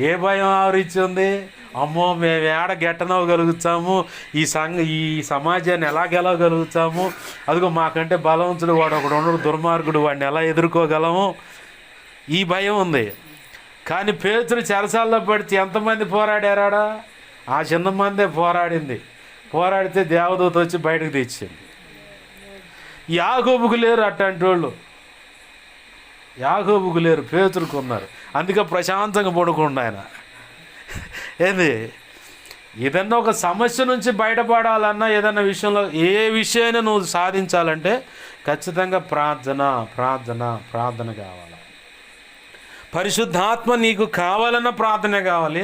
ఏ భయం ఆవరించి ఉంది? అమ్మో మేము ఏడ గెట్టనవగలుగుతాము, ఈ సమాజాన్ని ఎలా గెలవగలుగుతాము, అదిగో మాకంటే బలవంతుడు వాడు ఒకడు ఉండడు దుర్మార్గుడు, వాడిని ఎలా ఎదుర్కోగలము, ఈ భయం ఉంది. కానీ పేతురు చెరసాల్లో పడితే ఎంతమంది పోరాడారాడా? ఆ చిన్న మందే పోరాడితే దేవదూత వచ్చి బయటకు తెచ్చింది. యాకోబుకు లేరు అట్లాంటి వాళ్ళు, యాకోబుకు లేరు, పేతురుకు ఉన్నారు. అందుకే ప్రశాంతంగా పడుకుండా ఆయన. ఏంది ఏదన్నా ఒక సమస్య నుంచి బయటపడాలన్నా, ఏదన్నా విషయంలో ఏ విషయాన్ని నువ్వు సాధించాలంటే ఖచ్చితంగా ప్రార్థన కావాలి. పరిశుద్ధాత్మ నీకు కావాలన్నా ప్రార్థనే కావాలి.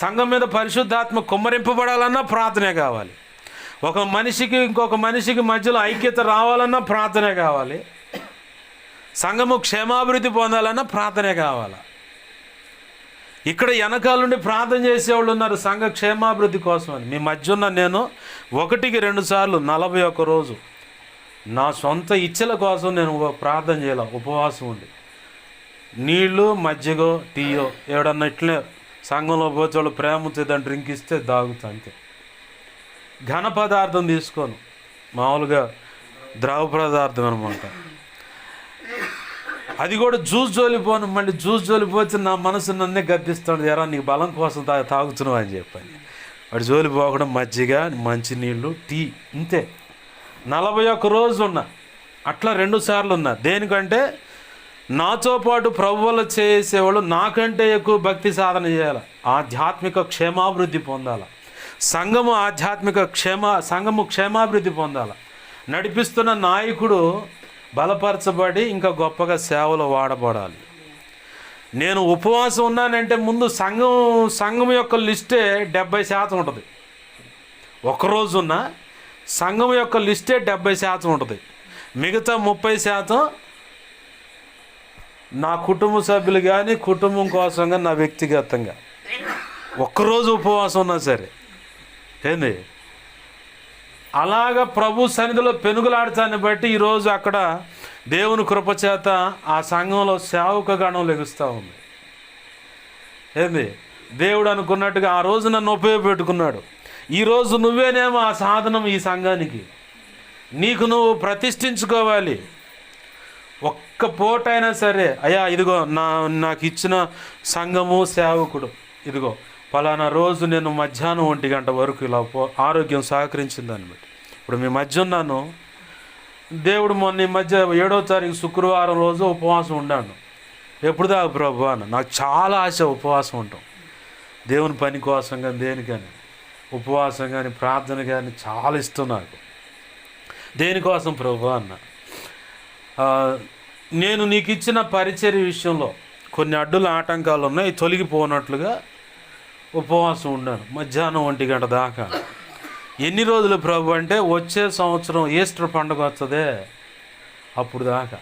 సంఘం మీద పరిశుద్ధాత్మ కుమ్మరింపబడాలన్నా ప్రార్థనే కావాలి. ఒక మనిషికి ఇంకొక మనిషికి మధ్యలో ఐక్యత రావాలన్నా ప్రార్థనే కావాలి. సంఘము క్షేమాభివృద్ధి పొందాలన్నా ప్రార్థనే కావాలి. ఇక్కడ వెనకాల నుండి ప్రార్థన చేసేవాళ్ళు ఉన్నారు సంఘ క్షేమాభివృద్ధి కోసం అని. మీ మధ్య ఉన్న నేను 1-2 సార్లు 41 రోజు నా సొంత ఇచ్చల కోసం నేను ప్రార్థన చేయాలి, ఉపవాసం ఉండి. నీళ్ళు మజ్జిగో టీయో ఏడన్నా ఇట్లే సంఘంలో పోతే వాళ్ళు ప్రేమతో దాన్ని డ్రింక్ ఇస్తే తాగుతా, అంతే. ఘన పదార్థం తీసుకోను, మామూలుగా ద్రవ పదార్థం అనమాట. అది కూడా జ్యూస్ జోలిపోను. మళ్ళీ జ్యూస్ జోలిపోతే నా మనసు నన్నే గద్దిస్తాడు, ఎరా నీకు బలం కోసం తాగుతున్నావు అని చెప్పని. వాడు జోలిపోకుండా మజ్జిగ, మంచినీళ్ళు, టీ, ఇంతే. 41 రోజు ఉన్నా, అట్లా 2 సార్లు ఉన్నా. దేనికంటే నాతో పాటు ప్రభువులు చేసేవాళ్ళు నాకంటే ఎక్కువ భక్తి సాధన చేయాలి, ఆధ్యాత్మిక క్షేమాభివృద్ధి పొందాలి. సంఘము క్షేమాభివృద్ధి పొందాలి. నడిపిస్తున్న నాయకుడు బలపరచబడి ఇంకా గొప్పగా సేవలు వాడబడాలి. నేను ఉపవాసం ఉన్నానంటే ముందు సంఘం యొక్క లిస్టే 70% ఉంటుంది. ఒకరోజున్న సంఘం యొక్క లిస్టే 70% ఉంటుంది. మిగతా 30% నా కుటుంబ సభ్యులు కానీ కుటుంబం కోసం కానీ నా వ్యక్తిగతంగా ఒక్కరోజు ఉపవాసం ఉన్నా సరే. ఏంది అలాగ ప్రభు సన్నిధిలో పెనుగులాడటాన్ని బట్టి ఈరోజు అక్కడ దేవుని కృపచేత ఆ సంఘంలో సేవక గణం లెగుస్తూ ఉంది. ఏంది దేవుడు అనుకున్నట్టుగా ఆ రోజు నన్ను ఉపయోగపెట్టుకున్నాడు. ఈరోజు నువ్వేనేమో ఆ సాధనం ఈ సంఘానికి. నీకు నువ్వు ప్రతిష్ఠించుకోవాలి. ఒక్క పూటైనా సరే, అయ్యా ఇదిగో నాకు ఇచ్చిన సంఘము సేవకుడు, ఇదిగో పలానా రోజు నేను మధ్యాహ్నం 1 గంట వరకు ఇలా ఆరోగ్యం సహకరించింది దాన్ని బట్టి ఇప్పుడు మీ మధ్య ఉన్నాను. దేవుడు మొన్న ఈ మధ్య 7వ తారీఖు శుక్రవారం రోజు ఉపవాసం ఉన్నాను. ఎప్పుడు దాకా ప్రభు అన్న, నాకు చాలా ఆశ ఉపవాసం ఉంటాం, దేవుని పని కోసం కానీ దేనికని ఉపవాసం కానీ ప్రార్థన కానీ చాలా ఇష్టం నాకు. దేనికోసం ప్రభు అన్న, నేను నీకు ఇచ్చిన పరిచర్య విషయంలో కొన్ని అడ్డుల ఆటంకాలు ఉన్నాయి, తొలగిపోనట్లుగా ఉపవాసం ఉన్నాను మధ్యాహ్నం 1 గంట దాకా. ఎన్ని రోజులు ప్రభు అంటే వచ్చే సంవత్సరం ఈస్టర్ పండుగ వస్తుందే అప్పుడు దాకా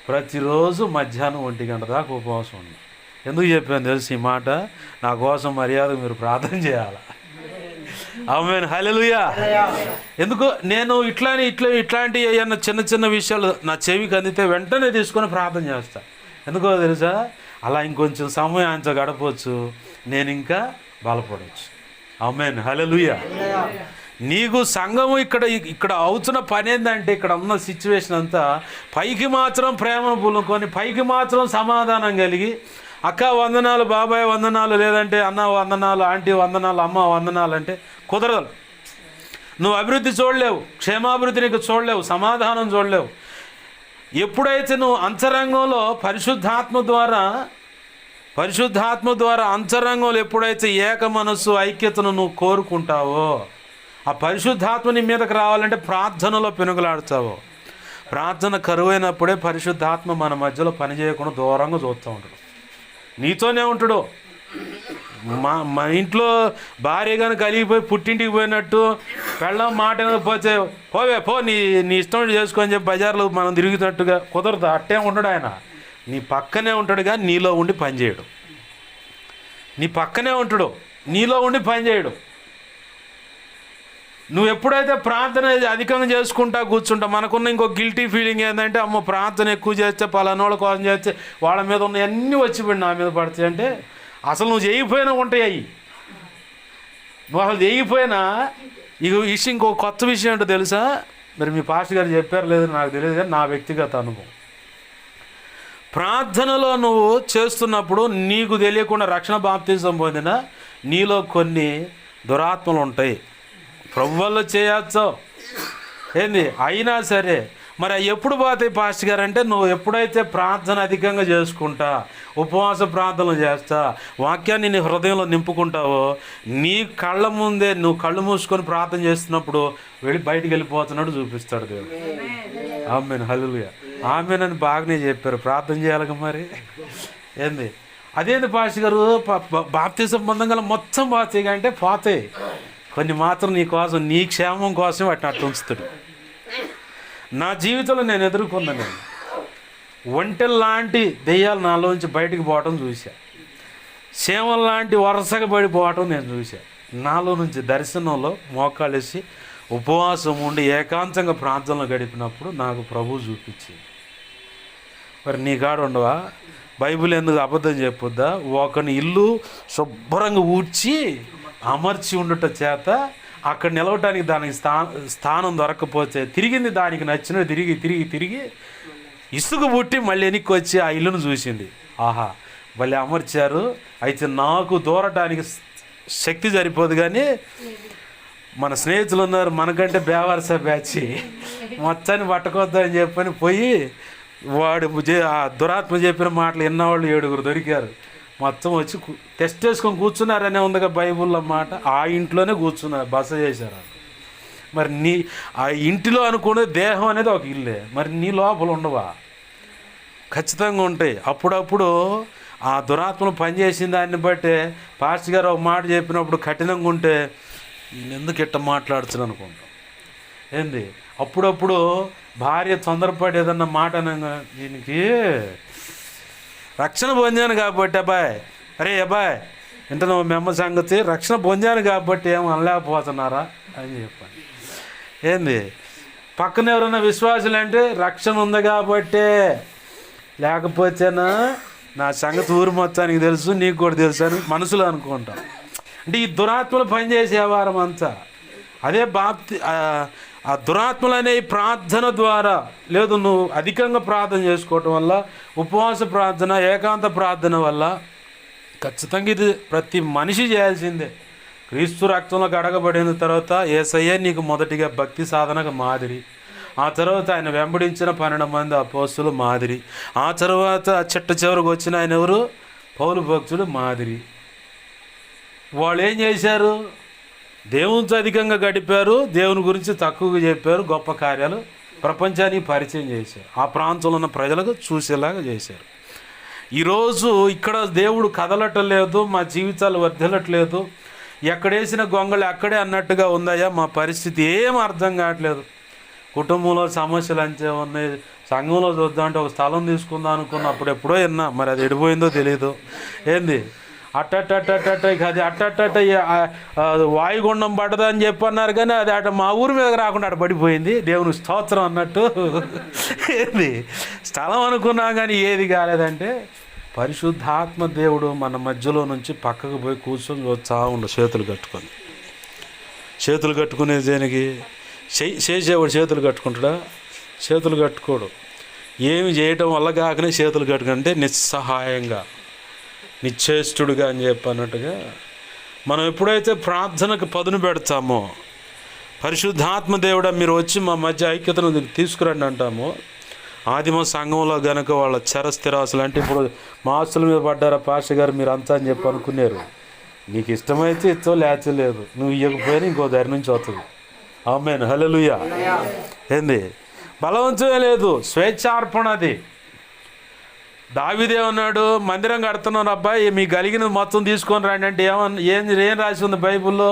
ప్రతిరోజు మధ్యాహ్నం 1 గంట దాకా ఉపవాసం ఉన్నాను. ఎందుకు చెప్పాను తెలిసి ఈ మాట? నా కోసం మర్యాద మీరు ప్రార్థన చేయాలి. ఆమేన్, హల్లెలూయా. ఎందుకు నేను ఇట్లాంటి ఏమన్నా చిన్న విషయాలు నా చెవికి అందితే వెంటనే తీసుకొని ప్రార్థన చేస్తాను. ఎందుకో తెలుసా? అలా ఇంకొంచెం సమయం ఆయనతో గడపవచ్చు, నేను ఇంకా బలపడవచ్చు. ఆమేన్, హల్లెలూయా. నీకు సంఘము ఇక్కడ అవుతున్న పని ఏంటంటే, ఇక్కడ ఉన్న సిచ్యువేషన్ అంతా పైకి మాత్రం ప్రేమను పులుకొని, పైకి మాత్రం సమాధానం కలిగి, అక్క వందనాలు, బాబాయ్ వందనాలు, లేదంటే అన్న వందనాలు, ఆంటీ వందనాలు, అమ్మ వందనాలు అంటే కుదరదు. నువ్వు అభివృద్ధి చూడలేవు, క్షేమాభివృద్ధి నీకు చూడలేవు, సమాధానం చూడలేవు. ఎప్పుడైతే నువ్వు అంతరంగంలో పరిశుద్ధాత్మ ద్వారా అంతరంగంలో ఎప్పుడైతే ఏక మనస్సు ఐక్యతను నువ్వు కోరుకుంటావో, ఆ పరిశుద్ధాత్మ నీ మీదకి రావాలంటే ప్రార్థనలో పెనుగులాడతావు. ప్రార్థన కరువైనప్పుడే పరిశుద్ధాత్మ మన మధ్యలో పని చేయకుండా దూరంగా చూస్తూ ఉంటాడు. నీతోనే ఉంటాడు. మా ఇంట్లో భార్య కానీ కలిగిపోయి పుట్టింటికి పోయినట్టు పెళ్ళం మాట పోతే పోవే పో నీ ఇష్టం చేసుకొని చెప్పి బజార్లో మనం తిరుగుతున్నట్టుగా కుదరదు. అట్టే ఉండడు ఆయన. నీ పక్కనే ఉంటాడు కానీ నీలో ఉండి పనిచేయడు. నీ పక్కనే ఉంటాడు, నీలో ఉండి పనిచేయడు. నువ్వు ఎప్పుడైతే ప్రార్థన అధికంగా చేసుకుంటా కూర్చుంటా, మనకున్న ఇంకో గిల్టీ ఫీలింగ్ ఏంటంటే అమ్మ ప్రార్థన ఎక్కువ చేస్తే పలానోళ్ళ కోసం చేస్తే వాళ్ళ మీద ఉన్న అన్నీ వచ్చిపోయి నా మీద పడతాయి అంటే అసలు నువ్వు చేయకపోయినా ఉంటాయి అవి. నువ్వు అసలు చేయకపోయినా ఈ విషయం ఇంకో కొత్త విషయం ఏంటో తెలుసా? మరి మీ పాస్టర్ గారు చెప్పారు లేదు నాకు తెలియదు కానీ నా వ్యక్తిగత అనుభవం, ప్రార్థనలో నువ్వు చేస్తున్నప్పుడు నీకు తెలియకుండా రక్షణ బాప్తిజం పొందిన నీలో కొన్ని దురాత్మలు ఉంటాయి. ప్రభు వల్ల చేయొచ్చు ఏంది అయినా సరే. మరి ఎప్పుడు పోతాయి పాస్టర్ గారు అంటే నువ్వు ఎప్పుడైతే ప్రార్థన అధికంగా చేసుకుంటా, ఉపవాస ప్రార్థనలు చేస్తా, వాక్యాన్ని నీ హృదయంలో నింపుకుంటావో నీ కళ్ళ ముందే నువ్వు కళ్ళు మూసుకొని ప్రార్థన చేస్తున్నప్పుడు బయటికి వెళ్ళిపోతున్నాడు చూపిస్తాడు దేవుడు. ఆమేన్, హల్లెలూయా. ఆమేన్ అని బాగానే చెప్పారు. ప్రార్థన చేయాలిగా మరి ఏంది. అదేంది పాస్టర్ గారు బాప్తిజం పొందగల మొత్తం పోతాయి అంటే పోతాయి, కొన్ని మాత్రం నీ కోసం నీ క్షేమం కోసం వాటిని అట్లా ఉంచుతాడు. నా జీవితంలో నేను ఎదుర్కొన్నాను. ఒంటెల్లాంటి దెయ్యాలు నాలోంచి బయటికి పోవటం చూసా. సేమల్లాంటి వరుసగా పడిపోవటం నేను చూసా. నాలో నుంచి దర్శనంలో మోకాళ్ళేసి ఉపవాసం ఉండి ఏకాంతంగా ప్రార్థనలు గడిపినప్పుడు నాకు ప్రభువు చూపించింది. మరి నీ కాడ ఉండవా? బైబిల్ ఎందుకు అబద్ధం చెప్పొద్దా? ఒకని ఇల్లు శుభ్రంగా ఊడ్చి అమర్చి ఉండట చేత అక్కడ నిలవటానికి దానికి స్థానం దొరకకపోతే తిరిగింది దానికి నచ్చినట్టు తిరిగి ఇసుక పుట్టి మళ్ళీ వెనక్కి వచ్చి ఆ ఇల్లును చూసింది. ఆహా మళ్ళీ అమర్చారు, అయితే నాకు దూరటానికి శక్తి సరిపోదు. కానీ మన స్నేహితులు ఉన్నారు మనకంటే బేవర్స బ్యాచ్, మొత్తాన్ని పట్టుకొద్దని చెప్పని పోయి వాడు ఆ దురాత్మ చెప్పిన మాటలు విన్నవాళ్ళు 7 దొరికారు. మొత్తం వచ్చి టెస్ట్ చేసుకొని కూర్చున్నారనే ఉందిగా బైబుల్లో మాట. ఆ ఇంట్లోనే కూర్చున్నారు, బస చేశారు. మరి నీ ఆ ఇంటిలో అనుకునే దేహం అనేది ఒక ఇల్లే, మరి నీ లోపల ఉండవా? ఖచ్చితంగా ఉంటాయి. అప్పుడప్పుడు ఆ దురాత్మలు పనిచేసిన దాన్ని బట్టి పాస్టర్ గారు ఒక మాట చెప్పినప్పుడు కఠినంగా ఉంటే నేను ఎందుకు ఇట్ట మాట్లాడుతున్నాను అనుకుంటాం ఏంది. అప్పుడప్పుడు భార్య తొందరపడి ఏదన్నా మాట అనగా దీనికి రక్షణ పొందాను కాబట్టి అబ్బాయి వింటున్నావు మెమ్మ సంగతి, రక్షణ పొందాను కాబట్టి ఏమో అనలేకపోతున్నారా అని చెప్పాను. ఏంది పక్కన ఎవరైనా విశ్వాసులు అంటే రక్షణ ఉంది కాబట్టే, లేకపోతేనా నా సంగతి ఊరు మొత్తానికి తెలుసు నీకు కూడా తెలుసు అని మనసులో అనుకుంటాం. అంటే ఈ దురాత్మలు పనిచేసే వారం అంతా అదే ఆ దురాత్మలు అనే ప్రార్థన ద్వారా లేదు నువ్వు అధికంగా ప్రార్థన చేసుకోవటం వల్ల, ఉపవాస ప్రార్థన ఏకాంత ప్రార్థన వల్ల ఖచ్చితంగా ఇది ప్రతి మనిషి చేయాల్సిందే. క్రీస్తు రక్తంలో కడగబడిన తర్వాత యేసయ్య నీకు మొదటిగా భక్తి సాధనకు మాదిరి, ఆ తర్వాత ఆయన వెంబడించిన 12 మంది అపోస్తులు మాదిరి, ఆ తర్వాత చిట్ట చివరికి వచ్చిన ఆయన ఎవరు? పౌలు భక్తుడు మాదిరి. వాళ్ళు ఏం చేశారు? దేవునితో అధికంగా గడిపారు, దేవుని గురించి తక్కువగా చెప్పారు, గొప్ప కార్యాలు ప్రపంచానికి పరిచయం చేశారు, ఆ ప్రాంతంలో ఉన్న ప్రజలకు చూసేలాగా చేశారు. ఈరోజు ఇక్కడ దేవుడు కదలటం లేదు, మా జీవితాలు వర్ధిల్లట్లేదు, ఎక్కడేసిన గొంగళి అక్కడే అన్నట్టుగా ఉందయ్యా మా పరిస్థితి, ఏం అర్థం కావట్లేదు. కుటుంబంలో సమస్యలు అంతే ఉన్నాయి. సంఘంలో చూద్దామంటే ఒక స్థలం తీసుకుందాం అనుకున్నప్పుడు ఎప్పుడో విన్నా, మరి అది ఎడిపోయిందో తెలియదు. ఏంది అది అట్టట్ట వాయుగుండం పడదా అని చెప్పన్నారు, కానీ అది అట మా ఊరి మీద రాకుండా అటు పడిపోయింది. దేవుని స్తోత్రం అన్నట్టు ఏంది స్థలం అనుకున్నా కానీ ఏది కాలేదంటే పరిశుద్ధాత్మ దేవుడు మన మధ్యలో నుంచి పక్కకు పోయి కూర్చొని చూస్తా ఉండు. చేతులు కట్టుకునే దేనికి? చేసేవాడు చేతులు కట్టుకుంటాడా? చేతులు కట్టుకోడు. ఏమి చేయటం వల్ల కాకనే చేతులు కట్టుకుంటే నిస్సహాయంగా నిశ్చేష్టుడుగా అని చెప్పన్నట్టుగా మనం ఎప్పుడైతే ప్రార్థనకు పదును పెడతామో, పరిశుద్ధాత్మ దేవుడా మీరు వచ్చి మా మధ్య ఐక్యతను తీసుకురండి అంటామో, ఆదిమ సంఘంలో గనక వాళ్ళ స్థిరాస్తులు అంటే ఇప్పుడు మా ఆస్తుల మీద పడ్డారా పాస్టర్ గారు మీరు అంతా అని చెప్పి అనుకున్నారు. నీకు ఇష్టమైతే ఇచ్చో లేదు, నువ్వు ఇవ్వకపోయినా ఇంకో దారి నుంచి వస్తుంది. ఆమేన్, హల్లెలూయా. ఏంది బలవంతమే లేదు, స్వేచ్ఛార్పణ. అది దావీదేమన్నాడు, మందిరం కడుతున్నాను అబ్బాయి, మీకు కలిగినది మొత్తం తీసుకొని రండి అంటే ఏం రాసి ఉంది బైబిల్లో?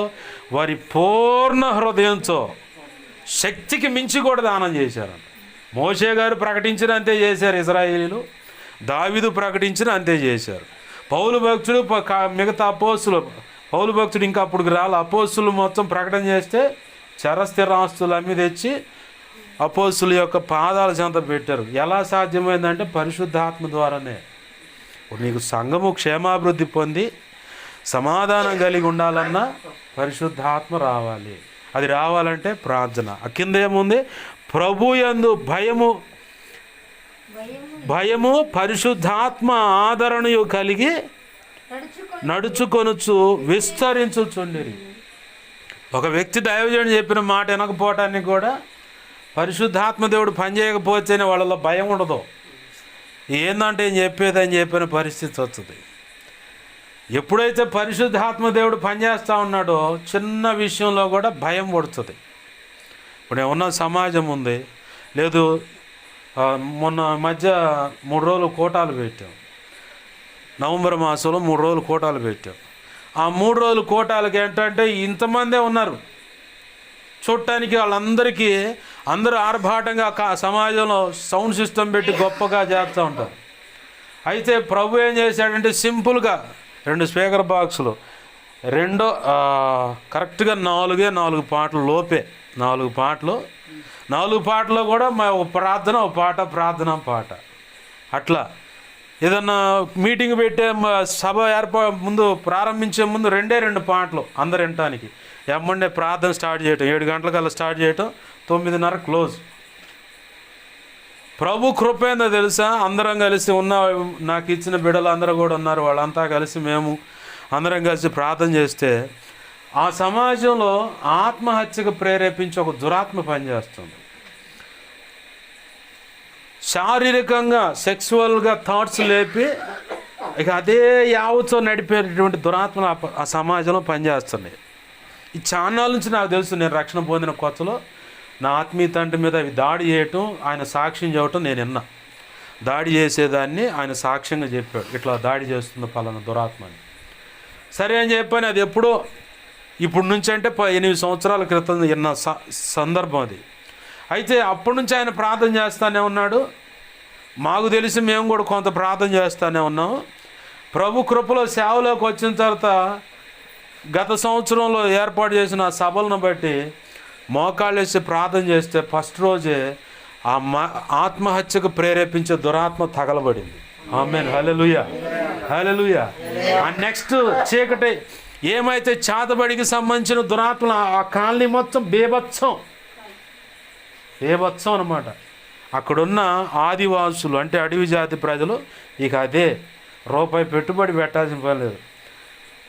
వారి పూర్ణ హృదయంతో శక్తికి మించి కూడా దానం చేశారంట. మోషే గారు ప్రకటించిన అంతే చేశారు ఇశ్రాయేలీలు, దావీదు ప్రకటించిన అంతే చేశారు. పౌలు భక్తుడు మిగతా అపోస్తులు, పౌలు భక్తుడు ఇంకా అప్పుడు రాలి, అపోస్తులు మొత్తం ప్రకటన చేస్తే చరస్థిరాస్తులు అమ్మి తెచ్చి అపోస్తుల యొక్క పాదాల చెంత పెట్టారు. ఎలా సాధ్యమైందంటే పరిశుద్ధాత్మ ద్వారానే. నీకు సంఘము క్షేమాభివృద్ధి పొంది సమాధానం కలిగి ఉండాలన్నా పరిశుద్ధాత్మ రావాలి. అది రావాలంటే ప్రార్థన. కింద ఏముంది? ప్రభుయందు భయము పరిశుద్ధాత్మ ఆదరణయు కలిగి నడుచుకొనుచు విస్తరించుచుండిరి. ఒక వ్యక్తి దైవజనుడు చెప్పిన మాట వినకపోవటానికి కూడా పరిశుద్ధాత్మ దేవుడు పనిచేయకపోతేనే వాళ్ళలో భయం ఉండదు. ఏందంటే ఏం చెప్పేదని చెప్పిన పరిస్థితి వస్తుంది. ఎప్పుడైతే పరిశుద్ధాత్మ దేవుడు పనిచేస్తూ ఉన్నాడో చిన్న విషయంలో కూడా భయం పడుతుంది. ఇప్పుడు ఏమన్నా సమాజం ఉంది, లేదు మొన్న మధ్య 3 రోజులు కోటాలు పెట్టాం, నవంబర్ మాసంలో 3 రోజులు కోటాలు పెట్టాం. ఆ 3 రోజులు కోటాలకి ఏంటంటే ఇంతమందే ఉన్నారు చూడటానికి. వాళ్ళందరికీ అందరూ ఆర్భాటంగా సమాజంలో సౌండ్ సిస్టమ్ పెట్టి గొప్పగా చేస్తూ ఉంటారు. అయితే ప్రభు ఏం చేశాడంటే సింపుల్గా 2 స్పీకర్ బాక్సులు, కరెక్ట్గా 4 పాటలు లోపే, 4 పాటలు, 4 పాటలో కూడా ఒక ప్రార్థన, ఒక పాట, ప్రార్థన పాట. అట్లా ఏదన్నా మీటింగ్ పెట్టే సభ ముందు ప్రారంభించే ముందు 2 పాటలు అందరు వినటానికి. ఎమ్మండే ప్రార్థన స్టార్ట్ చేయటం, 7 గంటలకల్లా స్టార్ట్ చేయటం, 9:30 క్లోజ్. ప్రభు కృప ఏందో తెలుసా? అందరం కలిసి నాకు ఇచ్చిన బిడ్డలు అందరూ కూడా ఉన్నారు, వాళ్ళంతా కలిసి మేము అందరం కలిసి ప్రార్థన చేస్తే ఆ సమాజంలో ఆత్మహత్యకు ప్రేరేపించి ఒక దురాత్మ పనిచేస్తుంది. శారీరకంగా సెక్సువల్గా థాట్స్ లేపి ఇక అదే యావతో నడిపేటటువంటి దురాత్మలు ఆ సమాజంలో పనిచేస్తున్నాయి. ఈ ఛానల్ నుంచి నాకు తెలుసు, నేను రక్షణ పొందిన కొత్తలో నా ఆత్మీయ తండ్రి మీద అవి దాడి చేయటం, ఆయన సాక్ష్యం చెప్పటం నేను విన్నా. దాడి చేసేదాన్ని ఆయన సాక్ష్యంగా చెప్పాడు, ఇట్లా దాడి చేస్తుంది పలానా దురాత్మని. సరే అని చెప్పాను. అది ఎప్పుడో ఇప్పుడు నుంచి అంటే 8 సంవత్సరాల క్రితం విన్న సందర్భం అది. అయితే అప్పటి నుంచి ఆయన ప్రార్థన చేస్తూనే ఉన్నాడు. మాకు తెలిసి మేము కూడా కొంత ప్రార్థన చేస్తూనే ఉన్నాము. ప్రభు కృపలో సేవలోకి వచ్చిన తర్వాత గత సంవత్సరంలో ఏర్పాటు చేసిన సభలను బట్టి మోకాళ్ళు వేసి ప్రార్థన చేస్తే ఫస్ట్ రోజే ఆ ఆత్మహత్యకు ప్రేరేపించే దురాత్మ తగలబడింది. ఆమేన్, హల్లెలూయా, హల్లెలూయా. ఆ నెక్స్ట్ చీకటి ఏమైతే చాతబడికి సంబంధించిన దురాత్మలు ఆ కాలనీ మొత్తం బేభత్సం అనమాట. అక్కడున్న ఆదివాసులు అంటే అడవి జాతి ప్రజలు ఇక అదే రూపాయి పెట్టుబడి పెట్టాల్సిన పని లేదు.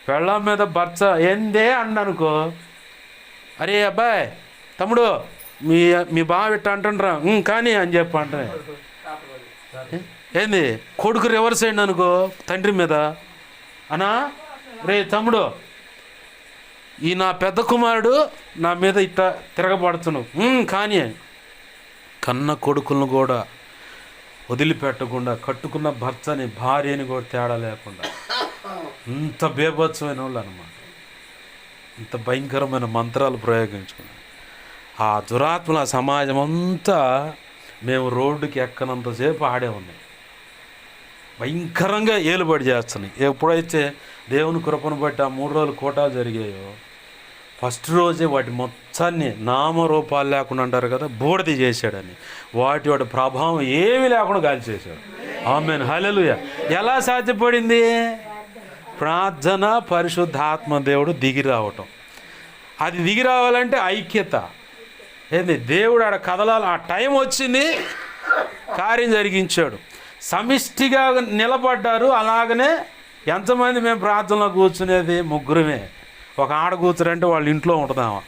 పెళ్ళాం మీద భర్త ఏందే అన్ననుకో, అరే అబ్బాయి తమ్ముడు మీ బావ ఇట్ట అంటుండ్రా కానీ అని చెప్పి అంటానే. ఏంది కొడుకు రివర్స్ అయింది అనుకో తండ్రి మీద, అనా రే తమ్ముడు ఈ నా పెద్ద కుమారుడు నా మీద ఇట్ట తిరగబడుతున్నావు కానీ కన్న కొడుకులను కూడా వదిలిపెట్టకుండా, కట్టుకున్న భర్తని భార్యని కూడా తేడా లేకుండా ఇంత బేభత్సమైన వాళ్ళు అనమాట. ఇంత భయంకరమైన మంత్రాలు ప్రయోగించుకున్నాం. ఆ దురాత్మల సమాజం అంతా మేము రోడ్డుకి ఎక్కనంతసేపు ఆడే ఉన్నాయి. భయంకరంగా ఏలుబడి చేస్తున్నాయి. ఎప్పుడైతే దేవుని కృపను బట్టి ఆ 3 రోజులు కోటాలు జరిగాయో ఫస్ట్ రోజే వాటి మొత్తాన్ని నామరూపాలు లేకుండా అంటారు కదా, బూడిద చేశాడని. వాటి ప్రభావం ఏమీ లేకుండా గాలి చేశాడు. ఆమేన్, హల్లెలూయా. ఎలా సాధ్యపడింది? ప్రార్థన, పరిశుద్ధాత్మ దేవుడు దిగి రావటం. అది దిగి రావాలంటే ఐక్యత. ఏంది దేవుడు ఆడ కదలాలి. ఆ టైం వచ్చింది, కార్యం జరిగించాడు. సమిష్టిగా నిలబడ్డారు. అలాగనే ఎంతమంది మేము ప్రార్థనలో కూర్చునేది? 3 ఒక ఆడ కూర్చురంటే వాళ్ళ ఇంట్లో ఉంటుందామా.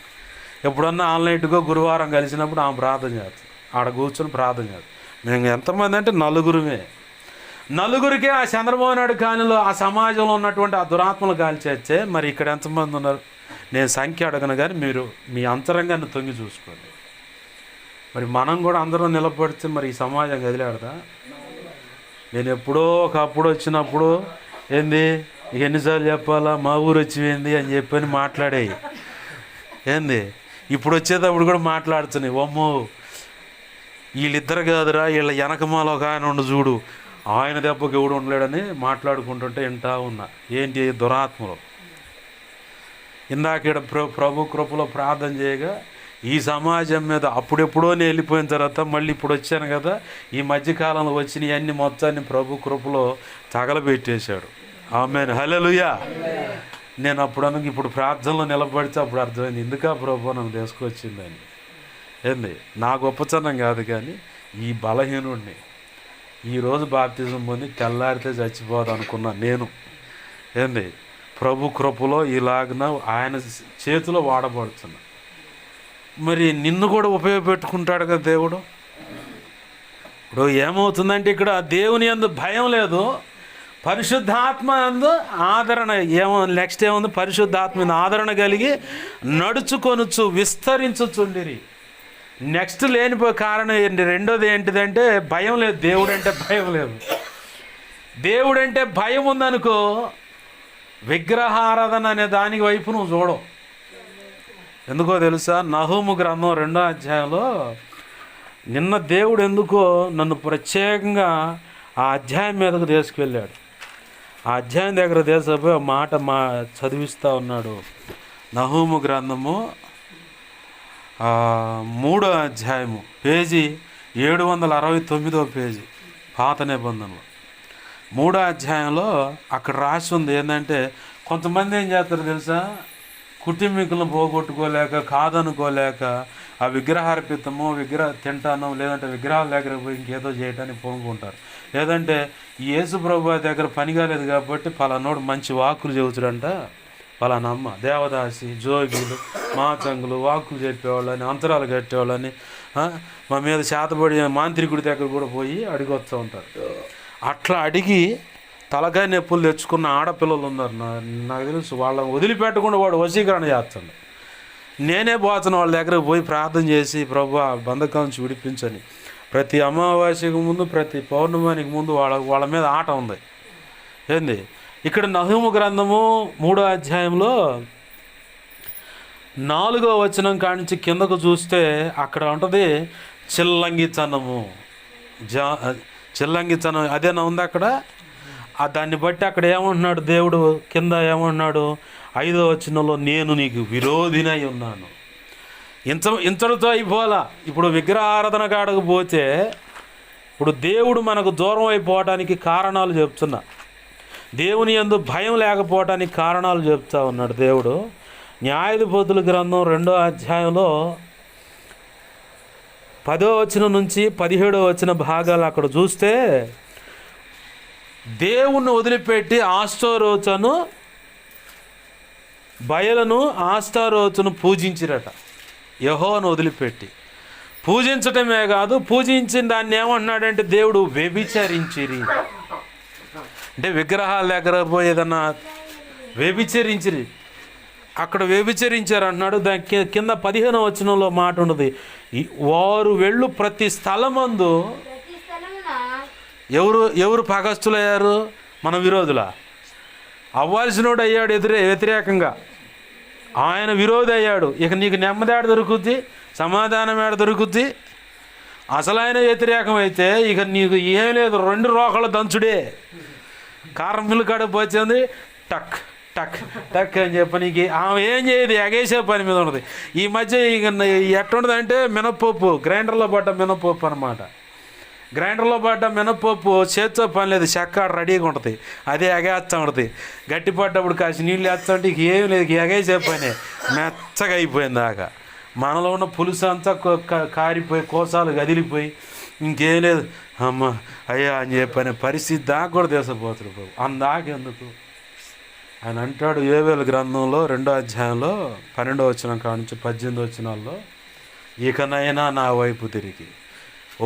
ఎప్పుడన్నా ఆన్లైన్గా గురువారం కలిసినప్పుడు ఆమె ప్రార్థన చేస్తాం, ఆడ కూర్చొని ప్రార్థన చేస్తాం. మేము ఎంతమంది అంటే 4 నలుగురికే ఆ చంద్రబాబు నాయుడు కానిలో ఆ సమాజంలో ఉన్నటువంటి ఆ దురాత్మలు గాలి చేస్తే మరి ఇక్కడ ఎంతమంది ఉన్నారు? నేను సంఖ్య అడగను కానీ మీరు మీ అంతరంగాన్ని తొంగి చూసుకోండి. మరి మనం కూడా అందరం నిలబడితే మరి ఈ సమాజం కదిలాడదా? నేను ఎప్పుడో ఒకప్పుడు వచ్చినప్పుడు ఏంది ఎన్నిసార్లు చెప్పాలా మా ఊరు వచ్చింది అని చెప్పని మాట్లాడేవి ఏంది, ఇప్పుడు వచ్చేటప్పుడు కూడా మాట్లాడుతున్నాయి. అమ్మో వీళ్ళిద్దరు కాదురా, వీళ్ళ వెనకమాల ఒక ఆయన ఉండు చూడు, ఆయన దెబ్బకి ఎవడు ఉండలేడని మాట్లాడుకుంటుంటే వింటా ఉన్నా. ఏంటి దురాత్మలు. ఇందాక ఇక్కడ ప్రభు కృపలో ప్రార్థన చేయగా ఈ సమాజం మీద అప్పుడెప్పుడో నేను వెళ్ళిపోయిన తర్వాత మళ్ళీ ఇప్పుడు వచ్చాను కదా, ఈ మధ్యకాలంలో వచ్చినవన్నీ మొత్తాన్ని ప్రభు కృపలో తగలబెట్టేశాడు. ఆమేన్, హల్లెలూయా. నేను అప్పుడు ఇప్పుడు ప్రార్థనలో నిలబడితే అప్పుడు అర్థమైంది ఎందుకా ప్రభు నన్ను తీసుకొచ్చిందని. ఏంది నా గొప్పతనం కాదు, కానీ ఈ బలహీనుడిని ఈరోజు బాప్తిజం పొంది తెల్లారితే చచ్చిపోదు అనుకున్నా నేను. ఏంది ప్రభు కృపలో ఇలాగన ఆయన చేతిలో వాడబడుతున్నా. మరి నిన్ను కూడా ఉపయోగపెట్టుకుంటాడు కదా దేవుడు. ఇప్పుడు ఏమవుతుందంటే ఇక్కడ దేవుని యందు భయం లేదు, పరిశుద్ధాత్మ యందు ఆదరణ. నెక్స్ట్ ఏముంది? పరిశుద్ధాత్మ ఆదరణ కలిగి నడుచుకొనుచు విస్తరించుచుండిరి. నెక్స్ట్ లేనిపోయే కారణం ఏంటి? రెండోది ఏంటిదంటే భయం లేదు. దేవుడు అంటే భయం లేదు. దేవుడు అంటే భయం ఉందనుకో, విగ్రహారాధన అనే దానికి వైపు నువ్వు చూడవు. ఎందుకో తెలుసా? నహూము గ్రంథం 2వ అధ్యాయంలో నిన్న దేవుడు ఎందుకో నన్ను ప్రత్యేకంగా ఆ అధ్యాయం మీదకు తీసుకువెళ్ళాడు. ఆ అధ్యాయం దగ్గర తీసుకుపోయి మాట చదివిస్తూ ఉన్నాడు. నహూము గ్రంథము 3వ అధ్యాయము, పేజీ 769వ పేజీ, పాత నిబంధనలు 3వ అధ్యాయంలో అక్కడ రాసి ఉంది ఏంటంటే, కొంతమంది ఏం చేస్తారు తెలుసా? కుటుంబీకులను పోగొట్టుకోలేక, కాదనుకోలేక ఆ విగ్రహార్పితము తింటాను, లేదంటే విగ్రహాల దగ్గర పోయి ఇంకేదో చేయడానికి పూనుకుంటారు. లేదంటే ఈ యేసు ప్రభు దగ్గర పని కాలేదు కాబట్టి పలానోడు మంచి వాక్కులు చెబుతాడంట, పలానా అమ్మ దేవదాసి, జోగిలు, మాచంగులు వాక్కులు చెప్పేవాళ్ళని, అంతరాలు కట్టేవాళ్ళని, మా మీద చేతబడి మాంత్రికుడి దగ్గర కూడా పోయి అడిగొస్తూ ఉంటారు. అట్లా అడిగి తలకాయ నొప్పులు తెచ్చుకున్న ఆడపిల్లలు ఉన్నారు. నాకు తెలుసు. వాళ్ళని వదిలిపెట్టకుండా వాడు వశీకరణ చేస్తాడు. నేనే పోతాను వాళ్ళ దగ్గర పోయి ప్రార్థన చేసి, ప్రభు బంధకం నుంచి విడిపించని. ప్రతి అమావాస్యకు ముందు, ప్రతి పౌర్ణమానికి ముందు వాళ్ళ మీద ఆట ఉంది. ఏంది ఇక్కడ నహూము గ్రంథము 3వ అధ్యాయంలో 4వ వచనం కానించి కిందకు చూస్తే అక్కడ ఉంటుంది చిల్లంగితనము. చిల్లంగితనం అదేనా ఉంది అక్కడ. దాన్ని బట్టి అక్కడ ఏమంటున్నాడు దేవుడు? కింద ఏమంటున్నాడు? 5వ వచనంలో నేను నీకు విరోధినై ఉన్నాను. ఇంతటితో అయిపోలా. ఇప్పుడు విగ్రహారాధన కాడకు పోతే ఇప్పుడు దేవుడు మనకు దూరం అయిపోవడానికి కారణాలు చెప్తున్నా. దేవుని యందు భయం లేకపోవటానికి కారణాలు చెప్తా ఉన్నాడు దేవుడు. న్యాయాధిపతుల గ్రంథం 2వ అధ్యాయంలో 10వ వచనం నుంచి 17వ వచన భాగాలు అక్కడ చూస్తే, దేవుణ్ణి వదిలిపెట్టి ఆస్తారోతును, బయలను ఆస్తారోతును పూజించిరట. యెహోవాను వదిలిపెట్టి పూజించటమే కాదు, పూజించిన దాన్ని ఏమంటున్నాడంటే దేవుడు వ్యభిచరించిరి. అంటే విగ్రహాల దగ్గర పోయి ఏదన్నా వ్యభిచరించిరి. అక్కడ వ్యభిచరించారు అంటున్నాడు. దాని కింద 15వ వచనంలో మాట ఉన్నది, వారు వెళ్ళు ప్రతి స్థలమందు. ఎవరు పగస్తులయ్యారు? మన విరోధుల. అవ్వాల్సినోడు అయ్యాడు వ్యతిరేకంగా. ఆయన విరోధి అయ్యాడు. ఇక నీకు నెమ్మది ఏడ దొరుకుద్ది? సమాధానం ఏడ దొరుకుద్ది? అసలు ఆయన వ్యతిరేకం అయితే ఇక నీకు ఏం లేదు, 2 రోకల దంచుడే. కారమిల్లు కాడకు పోతుంది, టక్ టక్ టక్ అని చెప్పి నీకు ఆమె ఏం చేయదు, ఎగేసే పని మీద ఉన్నది. ఈ మధ్య ఇక ఎట్టుండదంటే మినప్పప్పు, గ్రైండర్లో పడ్డ మినప్పప్పు అనమాట. గ్రైండర్లో పడ్డ మినప్పప్పు చేత్తో పని లేదు, చెక్క రెడీగా ఉంటుంది, అదే ఎగేస్తూ ఉంటుంది. గట్టి పడ్డప్పుడు కాసి నీళ్ళు వేస్తుంటే ఇక ఏం లేదు, ఎగేసే పని మెచ్చగా అయిపోయింది. దాకా మనలో ఉన్న పులుసు అంతా కారిపోయి, కోసాలు కదిలిపోయి ఇంకేం లేదు, అమ్మ అయ్యా అని చెప్పనే పరిస్థితి దాకా కూడా తీసుకుపోతారు బాబు. అందాకెందుకు? ఆయన అంటాడు యోవేలు గ్రంథంలో 2వ అధ్యాయంలో 12వ వచనం కానించి 18వ వచనాల్లో, ఇకనైనా నా వైపు తిరిగి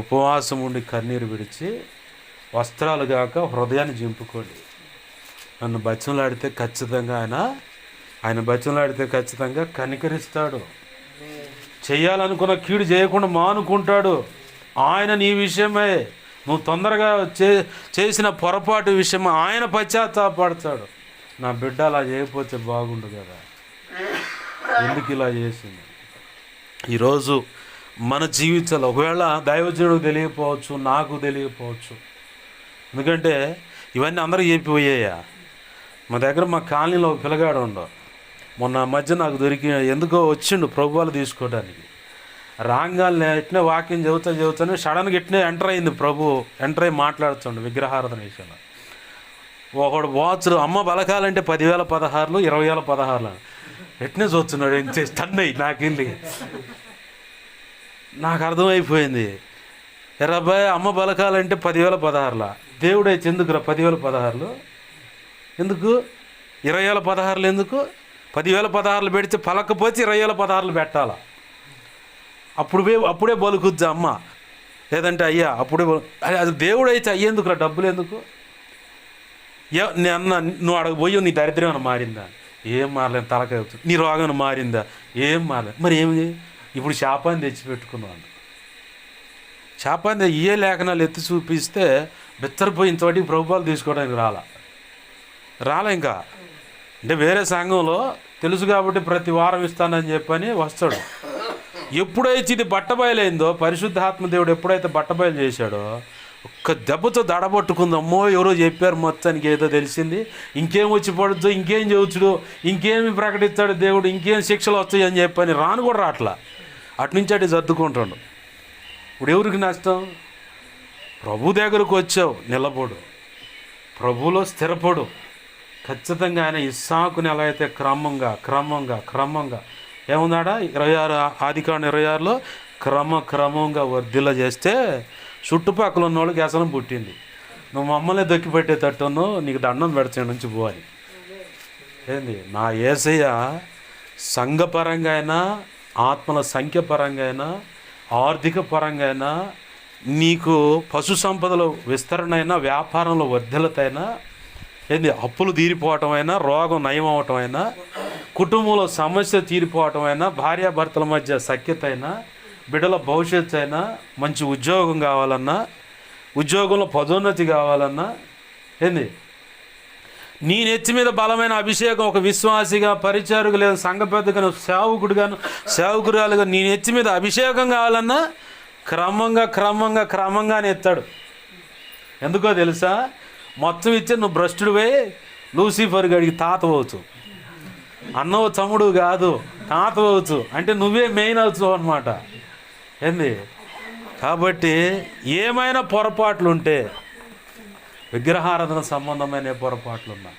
ఉపవాసం ఉండి కన్నీరు విడిచి వస్త్రాలు కాక హృదయాన్ని జింపుకోండి. నన్ను బచ్చంలాడితే ఖచ్చితంగా ఆయన బచ్చంలాడితే ఖచ్చితంగా కనికరిస్తాడు. చేయాలనుకున్న కీడు చేయకుండా మానుకుంటాడు. ఆయన నీ విషయమై నువ్వు తొందరగా చేసిన పొరపాటు విషయం ఆయన పశ్చాత్తాపడతాడు. నా బిడ్డ అలా చేయకపోతే బాగుండు కదా, ఎందుకు ఇలా చేసింది. ఈరోజు మన జీవితాలు ఒకవేళ దైవజనుడికి తెలియకపోవచ్చు, నాకు తెలియకపోవచ్చు, ఎందుకంటే ఇవన్నీ అందరూ చెప్పిపోయాయా. మా దగ్గర మా కాలనీలో ఒక పిల్లగాడు ఉండవు, మొన్న మధ్య నాకు దొరికి ఎందుకో వచ్చిండు ప్రభువాలు తీసుకోవడానికి. రాంగాల్ని ఎట్నే వాక్యం చదువుతాను సడన్గా ఎట్నే ఎంటర్ అయింది. ప్రభు ఎంటర్ అయ్యి మాట్లాడుతుండు విగ్రహారాధన విషయంలో. ఒకడు వాచ్లు అమ్మ బలకాలంటే 10,000 16 20,000 16 ఎట్నే చూస్తున్నాడు. ఏం చేసి తన్నయ్యి నాకెళ్ళి నాకు అర్థమైపోయింది. ఎర్రబ్బాయి అమ్మ బలకాలంటే 10,000 16 దేవుడు అయితే ఎందుకురా 10,000 16 ఎందుకు, 20,000 16 ఎందుకు? 10,000 16 పెడితే పలకపోతే 20,000 16 పెట్టాలా, అప్పుడే బలుకుద్ది అమ్మ. లేదంటే అయ్యా అప్పుడే అది దేవుడు అయితే అయ్యేందుకురా డబ్బులు ఎందుకు? అన్న నువ్వు అడగబోయి నీ దరిద్రం ఏమైనా మారిందా? ఏం మారలేదు. తలకాయ నీ రోగం మారిందా? ఏం మారలేదు. మరి ఏమి ఇప్పుడు శాపాన్ని తెచ్చిపెట్టుకున్నాను. శాపాన్ని ఏ లేఖనాలు ఎత్తి చూపిస్తే బెత్తరిపోయి ఇంతవాటికి ప్రభుత్వాలు తీసుకోవడానికి రాలే ఇంకా. అంటే వేరే సంఘంలో తెలుసు కాబట్టి ప్రతి వారం ఇస్తానని చెప్పని వస్తాడు. ఎప్పుడైతే ఇది బట్టబయలైందో, పరిశుద్ధాత్మ దేవుడు ఎప్పుడైతే బట్టబయలు చేశాడో, ఒక్క దెబ్బతో దడబట్టుకుందమ్మో ఎవరో చెప్పారు మొత్తానికి ఏదో తెలిసింది, ఇంకేం వచ్చి పడుద్దు, ఇంకేం చెవుచుడు, ఇంకేమి ప్రకటిస్తాడు దేవుడు, ఇంకేం శిక్షలు వస్తాయి అని చెప్పని రాను కూడా రాట్లా. అటునుంచి అటు సర్దుకుంటాడు. ఇప్పుడు ఎవరికి నష్టం? ప్రభు దగ్గరకు వచ్చావు, నిలబడు, ప్రభులో స్థిరపడు. ఖచ్చితంగా ఆయన ఇస్సాకుని ఎలా అయితే క్రమంగా ఏముందాడా 26 ఆదికాండం 26లో క్రమంగా వర్ధిల్ల చేస్తే చుట్టుపక్కల ఉన్న వాళ్ళకి వ్యసనం పుట్టింది. నువ్వు మమ్మల్ని దొక్కిపెట్టేటట్టును నీకు దండం పెడతాను నుంచి పోవాలి. ఏంది నా యేసయ్య సంఘపరంగా అయినా, ఆత్మల సంఖ్య పరంగా అయినా, ఆర్థిక పరంగా అయినా, నీకు పశు సంపదల విస్తరణ అయినా, వ్యాపారంలో వర్ధిల్లత అయినా, ఏంది అప్పులు తీరిపోవటం అయినా, రోగం నయం అవటం అయినా, కుటుంబంలో సమస్య తీరిపోవటం అయినా, భార్యాభర్తల మధ్య సఖ్యత అయినా, బిడ్డల భవిష్యత్తు అయినా, మంచి ఉద్యోగం కావాలన్నా, ఉద్యోగంలో పదోన్నతి కావాలన్నా, ఏంది నీ నెత్తి మీద బలమైన అభిషేకం ఒక విశ్వాసిగా, పరిచారుగా, లేదా సంఘ పెద్దగా, సేవకురాలుగా నీ నెత్తి మీద అభిషేకం కావాలన్నా క్రమంగా ఎత్తాడు. ఎందుకో తెలుసా? మొత్తం ఇచ్చే నువ్వు భ్రష్టుడివై లూసిఫర్ గడికి తాత అవచ్చు, అన్నవు తమ్ముడు కాదు, తాత అవచ్చు, అంటే నువ్వే మెయిన్ అవుతావు అనమాట. ఏంది కాబట్టి ఏమైనా పొరపాట్లు ఉంటే, విగ్రహారాధన సంబంధమైన పొరపాట్లు ఉన్నా,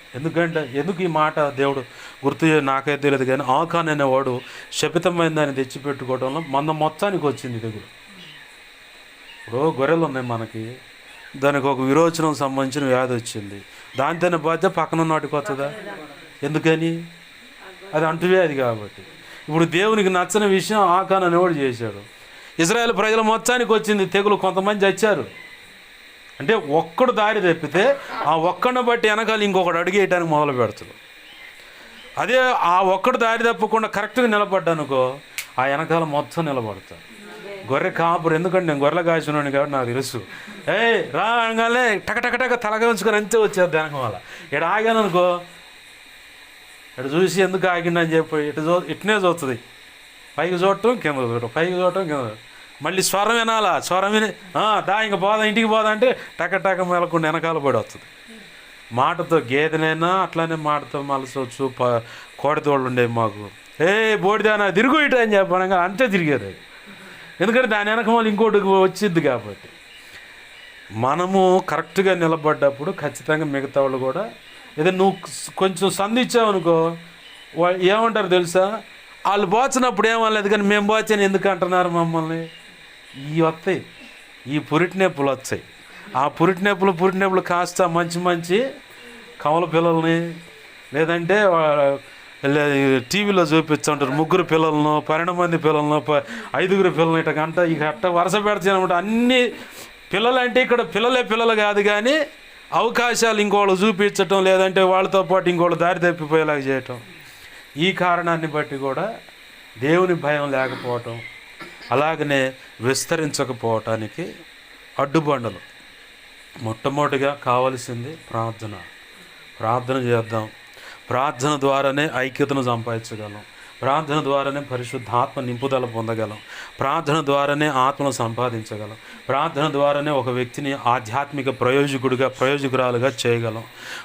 ఎందుకు ఈ మాట దేవుడు గుర్తు నాకైతే తెలియదు కానీ, ఆకాన్ అనేవాడు శపితమైన దాన్ని తెచ్చిపెట్టుకోవడంలో మన మొత్తానికి వచ్చింది తెగులు. ఇప్పుడు గొర్రెలు ఉన్నాయి మనకి, దానికి ఒక విరోచనం సంబంధించిన వ్యాధి వచ్చింది, దానితోనే బాధ్యత పక్కన వాటికి వస్తుందా? ఎందుకని? అది అంటువ్యాధి కాబట్టి. ఇప్పుడు దేవునికి నచ్చని విషయం ఆకాన్ అనేవాడు చేశాడు. ఇజ్రాయేల్ ప్రజల మొత్తానికి వచ్చింది తెగులు, కొంతమంది చచ్చారు. అంటే ఒక్కడు దారి తప్పితే ఆ ఒక్కడిని బట్టి వెనకాల ఇంకొకటి అడిగేయడానికి మొదలు పెడతాడు. అదే ఆ ఒక్కడు దారి తప్పకుండా కరెక్ట్గా నిలబడ్డానుకో, ఆ వెనకాల మొత్తం నిలబడతాడు. గొర్రె కాపురు, ఎందుకంటే నేను గొర్రెలు కాసినాను కాబట్టి నాకు తెలుసు. రా అనగానే టక తలగా ఉంచుకొని అంతే వచ్చేది వెనక వల్ల. ఇక్కడ ఆగాను అనుకో, ఇటు చూసి ఎందుకు ఆగిందని చెప్పి ఇట్నే చూస్తుంది, పైకి చూడటం కింద చూడటం, మళ్ళీ స్వరం వినాలా, స్వరం విని ఇంకా పోదా ఇంటికి పోదా అంటే టక మెలకుండా వెనకాల పడి వస్తుంది. మాటతో గేదెనైనా అట్లానే మాటతో మలసవచ్చు. కోడితోళ్ళు ఉండేవి మాకు, బోడిదానా తిరుగు ఇటు అని చెప్పాను, అంతే తిరిగేది. ఎందుకంటే దాని వెనక మళ్ళీ ఇంకోటి వచ్చింది కాబట్టి. మనము కరెక్ట్గా నిలబడ్డప్పుడు ఖచ్చితంగా మిగతా వాళ్ళు కూడా, ఏదో నువ్వు కొంచెం సంధించావనుకో ఏమంటారు తెలుసా? వాళ్ళు పోచినప్పుడు ఏమనలేదు కానీ మేము పోచాను ఎందుకు అంటున్నారు మమ్మల్ని. వస్తాయి ఈ పురిటి నొప్పులు వచ్చాయి. ఆ పురిటి నొప్పులు కాస్త మంచి కమల పిల్లల్ని, లేదంటే టీవీలో చూపిస్తుంటారు 3 పిల్లలను, 12 మంది పిల్లలను, 5 పిల్లలను, ఇట్ట వరుస పెడతానమాట. అన్ని పిల్లలు అంటే ఇక్కడ పిల్లలు కాదు కానీ అవకాశాలు ఇంకోళ్ళు చూపించటం, లేదంటే వాళ్ళతో పాటు ఇంకోళ్ళు దారి తప్పిపోయేలాగా చేయటం. ఈ కారణాన్ని బట్టి కూడా దేవుని భయం లేకపోవటం, అలాగనే విస్తరించకపోవటానికి అడ్డుబండలు. మొట్టమొదటిగా కావలసింది ప్రార్థన చేద్దాం. ప్రార్థన ద్వారానే ఐక్యతను సంపాదించగలం. ప్రార్థన ద్వారానే పరిశుద్ధాత్మ నింపుదల పొందగలం. ప్రార్థన ద్వారానే ఆత్మను సంపాదించగలం. ప్రార్థన ద్వారానే ఒక వ్యక్తిని ఆధ్యాత్మిక ప్రయోజకురాలుగా చేయగలం.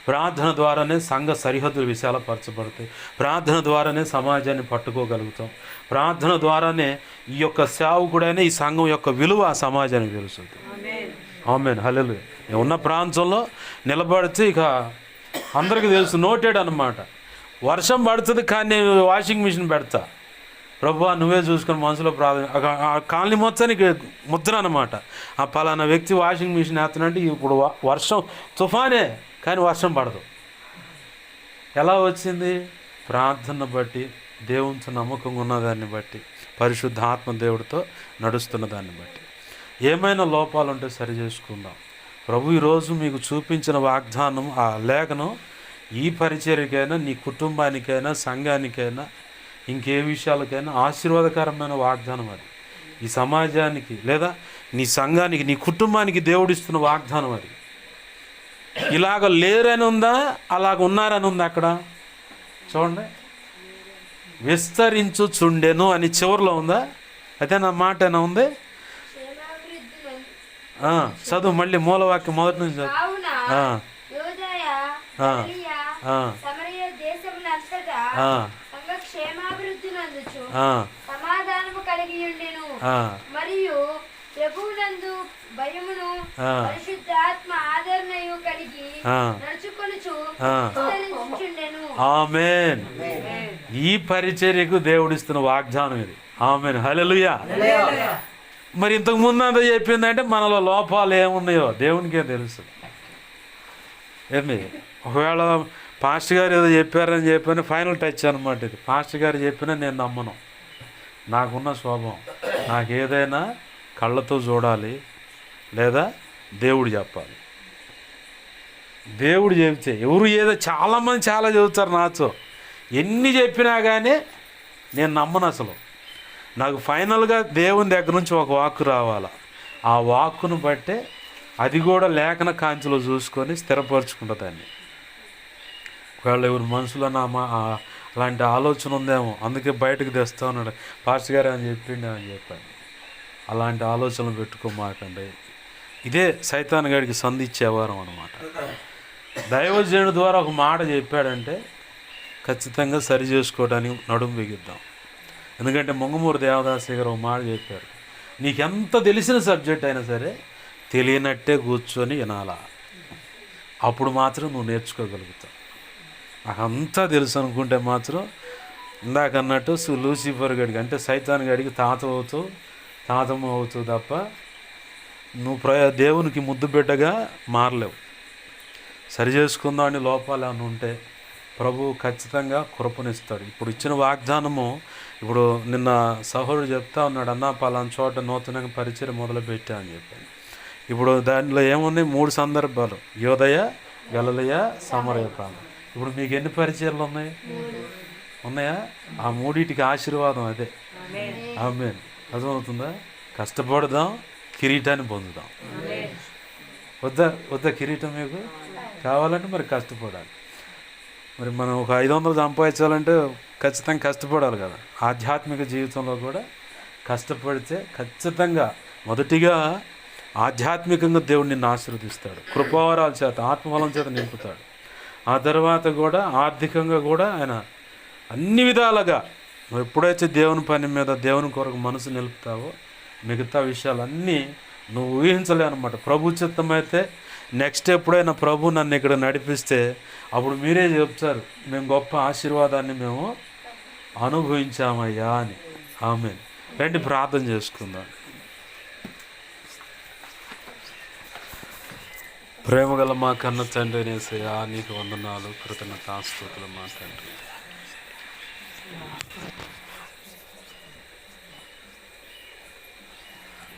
ప్రార్థన ద్వారానే సంఘ సరిహద్దులు విశాలపరచబడతాయి. ప్రార్థన ద్వారానే సమాజాన్ని పట్టుకోగలుగుతాం. ప్రార్థన ద్వారానే ఈ యొక్క సేవకుడైన ఈ సంఘం యొక్క విలువ ఆ సమాజానికి తెలుస్తుంది. ఆమేన్, హల్లెలూయా. ఉన్న ప్రాంతంలో నిలబడితే ఇక అందరికీ తెలుసు, నోటెడ్ అన్నమాట. వర్షం పడుతుంది కానీ నేను వాషింగ్ మిషన్ పెడతా, ప్రభువా నువ్వే చూసుకొని మనసులో ప్రార్థన. ఆ కాలనీ మొత్తానికి ముద్ర అన్నమాట. ఆ పలానా వ్యక్తి వాషింగ్ మిషన్ వేస్తానంటే ఇప్పుడు వర్షం తుఫానే కానీ వర్షం పడదు. ఎలా వచ్చింది? ప్రార్థన బట్టి, దేవునితో నమ్మకంగా ఉన్నదాన్ని బట్టి, పరిశుద్ధ ఆత్మ దేవుడితో నడుస్తున్న దాన్ని బట్టి. ఏమైనా లోపాలు ఉంటే సరి చేసుకుందాం. ప్రభు ఈరోజు మీకు చూపించిన వాగ్దానం, ఆ లేఖనం ఈ పరిచర్యకైనా, నీ కుటుంబానికైనా, సంఘానికైనా, ఇంకే విషయాలకైనా ఆశీర్వాదకరమైన వాగ్దానం. అది ఈ సమాజానికి లేదా నీ సంఘానికి, నీ కుటుంబానికి దేవుడిస్తున్న వాగ్దానం. అది ఇలాగ లేరని ఉందా, అలాగ ఉన్నారని ఉందా? అక్కడ చూడండి, విస్తరించుచుండెను అని చివరిలో ఉందా? అయితే నా మాట ఏనా ఉంది? చదువు మళ్ళీ మూలవాక్యం మొదటి నుంచి ఆమేన్. ఈ పరిచర్యకు దేవుడిస్తున్న వాగ్దానం ఇది. ఆమేన్, హల్లెలూయా. మరి ఇంతకు ముందు అంతా చెప్పిందంటే మనలో లోపాలు ఏమున్నాయో దేవునికే తెలుసు. ఏంది, ఒకవేళ పాస్టర్ గారు ఏదో చెప్పారని చెప్పిన ఫైనల్ టచ్ అనమాట ఇది. పాస్టర్ గారు చెప్పినా నేను నమ్మను. నాకున్న స్వభావం, నాకు ఏదైనా కళ్ళతో చూడాలి లేదా దేవుడు చెప్పాలి. దేవుడు చెబితే ఎవరు ఏదో చాలామంది చాలా చెబుతారు నాతో, ఎన్ని చెప్పినా కానీ నేను నమ్మను అసలు. నాకు ఫైనల్గా దేవుని దగ్గర నుంచి ఒక వాక్కు రావాలా. ఆ వాక్కును బట్టే అది కూడా లేఖన కాంతిలో చూసుకొని స్థిరపరచుకుంటా దాన్ని. ఒకవేళ ఎవరి మనసులో అలాంటి ఆలోచన ఉందేమో, అందుకే బయటకు తెస్తా ఉన్నాడు పాస్టర్ గారు అని చెప్పిండే అని చెప్పాను. అలాంటి ఆలోచనలు పెట్టుకోమాకండి. ఇదే సైతాన్ గాడికి సంధించేవారం అనమాట. దైవజనుడి ద్వారా ఒక మాట చెప్పాడంటే ఖచ్చితంగా సరి చేసుకోవడానికి నడుము బిగిద్దాం. ఎందుకంటే మొంగమూరు దేవదాసి గారు ఒక మాట చెప్పారు, నీకెంత తెలిసిన సబ్జెక్ట్ అయినా సరే తెలియనట్టే కూర్చొని వినాలా, అప్పుడు మాత్రం నువ్వు నేర్చుకోగలుగుతావు. నాకు అంతా తెలుసు అనుకుంటే మాత్రం ఇందాక అన్నట్టు లూసిఫర్ గడికి అంటే సైతాన్ గడికి తాతమ్మ అవుతూ తప్ప నువ్వు దేవునికి ముద్దు బిడ్డగా మారలేవు. సరి చేసుకుందామని లోపాలు ఏమైనా ఉంటే ప్రభువు ఖచ్చితంగా కృపనిస్తాడు. ఇప్పుడు ఇచ్చిన వాగ్దానము, ఇప్పుడు నిన్న సహోదరుడు చెప్తా ఉన్నాడు, అన్న పలానా చోట నూతనంగా పరిచయం మొదలుపెట్టా అని చెప్పాను. ఇప్పుడు దాంట్లో ఏమున్నాయి? 3 సందర్భాలు, యోదయ, గలిలయ, సమరయ ప్రాంతం. ఇప్పుడు మీకు ఎన్ని పరిచయాలు ఉన్నాయా? ఆ 3టికి ఆశీర్వాదం అదే. ఆమేన్, అర్థమవుతుందా? కష్టపడదాం, కిరీటాన్ని పొందుదాం. వద్దా కిరీటం మీకు కావాలంటే మరి కష్టపడాలి. మరి మనం ఒక 500 సంపాదించాలంటే ఖచ్చితంగా కష్టపడాలి కదా. ఆధ్యాత్మిక జీవితంలో కూడా కష్టపడితే ఖచ్చితంగా మొదటిగా ఆధ్యాత్మికంగా దేవుడు నిన్ను ఆశీర్వదిస్తాడు, కృపావరాల చేత, ఆత్మఫలం చేత నింపుతాడు. ఆ తర్వాత కూడా ఆర్థికంగా కూడా ఆయన అన్ని విధాలుగా నువ్వు ఎప్పుడైతే దేవుని పని మీద దేవుని కొరకు మనసు నిలుపుతావో మిగతా విషయాలన్నీ నువ్వు ఊహించలే అనమాట. ప్రభు చిత్తం అయితే నెక్స్ట్ ఎప్పుడైనా ప్రభు నన్ను ఇక్కడ నడిపిస్తే అప్పుడు మీరే చెప్తారు, మేము గొప్ప ఆశీర్వాదాన్ని మేము అనుభవించామయ్యా అని. ఆమేన్. రండి ప్రార్థన చేసుకుందాం. ప్రేమగల మా కన్న తండ్రి యేసయ్యా, నీకు వందనాలు, కృతజ్ఞతాస్తుతులు మా తండ్రి.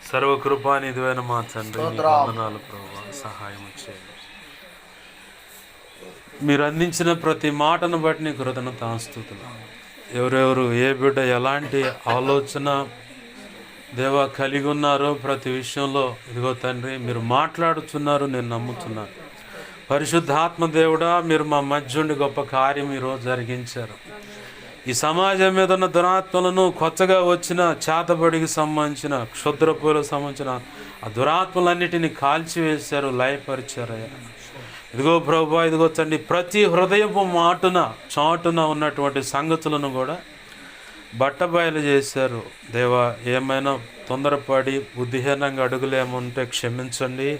సర్వకృపానిధివైన మా తండ్రి, నీకు వందనాలు ప్రభువా, సహాయం చేయండి. మీరు అందించిన ప్రతి మాటను బట్టి నీ కృతజ్ఞతాస్తుతులు. ఎవరెవరు ఏ బిడ్డ ఎలాంటి ఆలోచన దేవా కలిగి ఉన్నారు ప్రతి విషయంలో. ఇదిగో తండ్రి, మీరు మాట్లాడుతున్నారు, నేను నమ్ముతున్నాను. పరిశుద్ధాత్మ దేవుడా, మీరు మా మధ్య ఉండి గొప్ప కార్యం ఈరోజు జరిగించారు. ఈ సమాజం మీద ఉన్న దురాత్మలను, కొత్తగా వచ్చిన చేతబడికి సంబంధించిన, క్షుద్రపులకు సంబంధించిన ఆ దురాత్మలన్నిటిని కాల్చివేశారు, లయపరిచారయ్యా. ఇదిగో ప్రభువా, ఇదిగో తండ్రి, ప్రతి హృదయపు మాటున చాటున ఉన్నటువంటి సంగతులను కూడా బట్టబయలు చేశారు. దేవా, ఏమైనా తొందరపడి బుద్ధిహీనంగా అడుగులేముంటే క్షమించండి.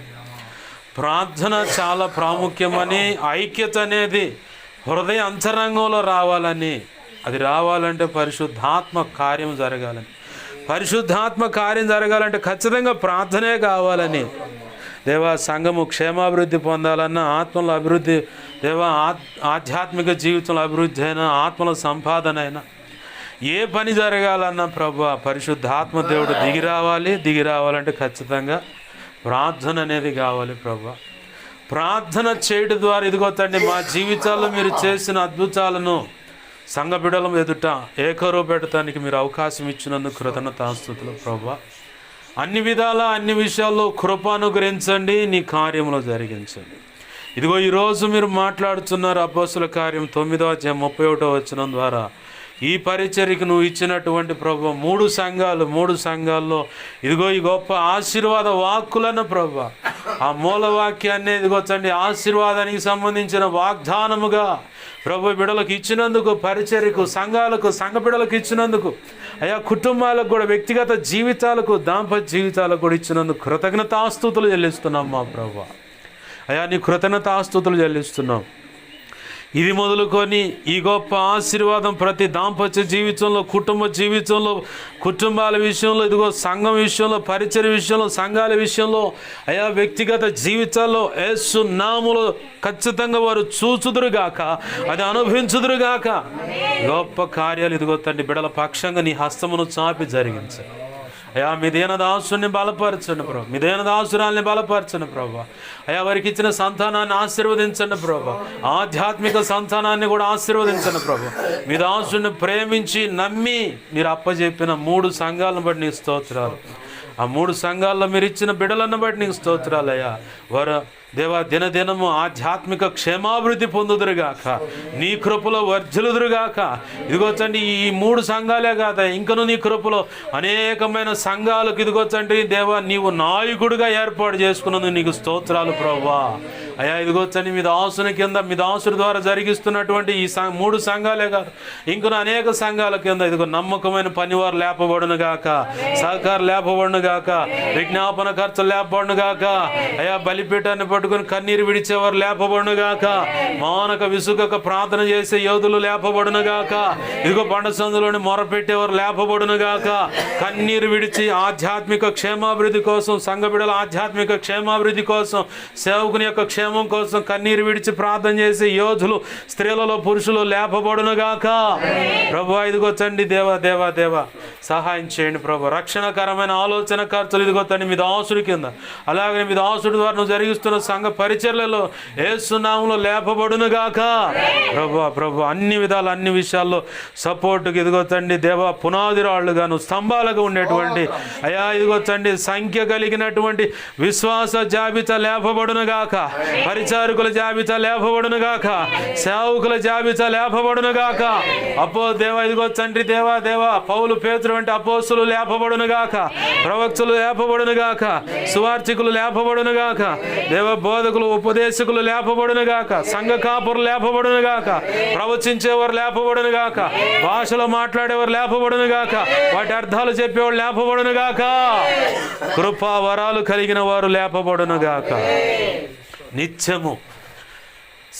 ప్రార్థన చాలా ప్రాముఖ్యమని, ఐక్యత అనేది హృదయ అంతరంగంలో రావాలని, అది రావాలంటే పరిశుద్ధాత్మ కార్యం జరగాలని, పరిశుద్ధాత్మ కార్యం జరగాలంటే ఖచ్చితంగా ప్రార్థనే కావాలని. దేవా, సంఘము క్షేమాభివృద్ధి పొందాలన్నా, ఆత్మల అభివృద్ధి, దేవా ఆధ్యాత్మిక జీవితంలో అభివృద్ధి అయినా, ఆత్మల సంపాదన అయినా, ఏ పని జరగాలన్నా ప్రభువా, పరిశుద్ధాత్మ దేవుడు దిగి రావాలంటే ఖచ్చితంగా ప్రార్థన అనేది కావాలి ప్రభువా. ప్రార్థన చేయడం ద్వారా ఇదిగో తండ్రి, మా జీవితాల్లో మీరు చేసిన అద్భుతాలను సంఘ బిడ్డల ఎదుట ఏకరూపెట్టడానికి మీరు అవకాశం ఇచ్చినందుకు కృతజ్ఞతాస్తుతులు ప్రభువా. అన్ని విధాల అన్ని విషయాల్లో కృప అనుగ్రహించండి, నీ కార్యంలో జరిగించండి. ఇదిగో ఈరోజు మీరు మాట్లాడుతున్నారు. అపోస్తుల కార్యం 9వ అధ్యాయం 31వ వచనం ద్వారా ఈ పరిచర్యకు నువ్వు ఇచ్చినటువంటి ప్రభువా, మూడు సంఘాల్లో ఇదిగో ఈ గొప్ప ఆశీర్వాద వాక్కులను ప్రభువా, ఆ మూలవాక్యాన్ని ఇదిగో తండ్రి ఆశీర్వాదానికి సంబంధించిన వాగ్దానముగా ప్రభు బిడ్డలకు ఇచ్చినందుకు, పరిచర్యకు, సంఘాలకు, సంఘ బిడ్డలకు ఇచ్చినందుకు, అయా కుటుంబాలకు కూడా, వ్యక్తిగత జీవితాలకు, దాంపత్య జీవితాలకు కూడా ఇచ్చినందుకు కృతజ్ఞతాస్తుతులు చెల్లిస్తున్నాం మా ప్రభువా. అయా, నీ కృతజ్ఞతాస్తుతులు చెల్లిస్తున్నాం. ఇది మొదలుకొని ఈ గొప్ప ఆశీర్వాదం ప్రతి దాంపత్య జీవితంలో, కుటుంబ జీవితంలో, కుటుంబాల విషయంలో, ఇదిగో సంఘం విషయంలో, పరిచర్య విషయంలో, సంఘాల విషయంలో, అయా వ్యక్తిగత జీవితాల్లో యేసు నామములో ఖచ్చితంగా వారు చూచుదురుగాక, అది అనుభవించుదురుగాక. గొప్ప కార్యాలు ఇదిగో తండ్రి బిడ్డల పక్షంగా నీ హస్తమును చాపి జరిగించండి. అయా, మీ దేన దాసుని బలపరచండి ప్రభు, మీ దేన దాసురాల్ని బలపరచండి ప్రభు. అయా, వారికి ఇచ్చిన సంతానాన్ని ఆశీర్వదించండి ప్రభు, ఆధ్యాత్మిక సంతానాన్ని కూడా ఆశీర్వదించండి ప్రభు. మీ దాసుని ప్రేమించి నమ్మి మీరు అప్పచెప్పిన 3 సంఘాలను బట్టి నీకు స్తోత్రాలు. ఆ 3 సంఘాల్లో మీరు ఇచ్చిన బిడ్డలను బట్టి నీకు స్తోత్రాలు. అయ్యా, వారు దేవా దినదినము ఆధ్యాత్మిక క్షేమాభివృద్ధి పొందుదురుగాక, నీ కృపలో వర్ధిల్లుదురుగాక. ఇదిగో తండ్రి, ఈ 3 సంఘాలే కాదా, ఇంకను నీ కృపలో అనేకమైన సంఘాలకు ఇదిగో తండ్రి దేవా నీవు నాయకుడిగా ఏర్పాటు చేసుకున్నందుకు నీకు స్తోత్రాలు ప్రభువా. అయ్యా, ఇదిగో తండ్రి, మీ దాసుని కింద, మీ దాసుడి ద్వారా జరిగిస్తున్నటువంటి ఈ 3 సంఘాలే కాదు, ఇంకను అనేక సంఘాల కింద ఇదిగో నమ్మకమైన పనివారు లేపబడును గాక, సహకారం లేపబడును గాక, విజ్ఞాపన ఖర్చులు లేపబడును గాక. అయ్యా, బలిపీఠాన్ని పట్టుకుని కన్నీరు విడిచేవారు లేపబడును గాక, మానక విసుగక ప్రార్థన చేసే యోధులు లేపబడును గాక, ఇదిగో బండ సందులోని మొరపెట్టేవారు లేపబడును గాక. కన్నీరు విడిచి ఆధ్యాత్మిక క్షేమాభివృద్ధి కోసం, సంఘ బిడ్డల ఆధ్యాత్మిక క్షేమాభివృద్ధి కోసం, సేవకుని యొక్క క్షేమం కోసం కన్నీరు విడిచి ప్రార్థన చేసే యోధులు, స్త్రీలలో పురుషులు లేపబడును గాక. ప్రభువా, ఇదిగో తండ్రి దేవా దేవా దేవా సహాయం చేయండి ప్రభు. రక్షణకరమైన ఆలోచన ఖర్చులు ఇదిగో తండ్రి మీ దాసుడి కింద, అలాగే మీ దాసుడి ద్వారా నువ్వు జరిగిస్తున్న సంఘ పరిచర్యలలో యేసు నామములో లేపబడును గాక. ప్రభు అన్ని విధాలు, అన్ని విషయాల్లో సపోర్టుకి ఇదిగో తండ్రి దేవా పునాది రాళ్ళుగా, నువ్వు స్తంభాలుగా ఉండేటువంటి అయా ఇదిగో తండ్రి సంఖ్య కలిగినటువంటి విశ్వాస జాబితా లేపబడును గాక, పరిచారకుల జాబితా లేపబడును గాక, సేవకుల జాబితా లేపబడును గాక. అపో దేవా ఇదిగో తండ్రి దేవా దేవా పౌలు, పేతురు వంటి అపోస్తులు లేపబడును గాక, ప్రవక్తలు లేపబడును గాక, సువార్తికులు లేపబడును గాక, దేవ బోధకులు, ఉపదేశకులు లేపబడును గాక, సంఘ కాపురు లేపబడును గాక, ప్రవచించేవారు లేపబడును గాక, భాషలో మాట్లాడేవారు లేపబడును గాక, వాటి అర్థాలు చెప్పేవారు లేపబడును గాక, కృపా వరాలు కలిగిన వారు లేపబడును గాక. నిత్యము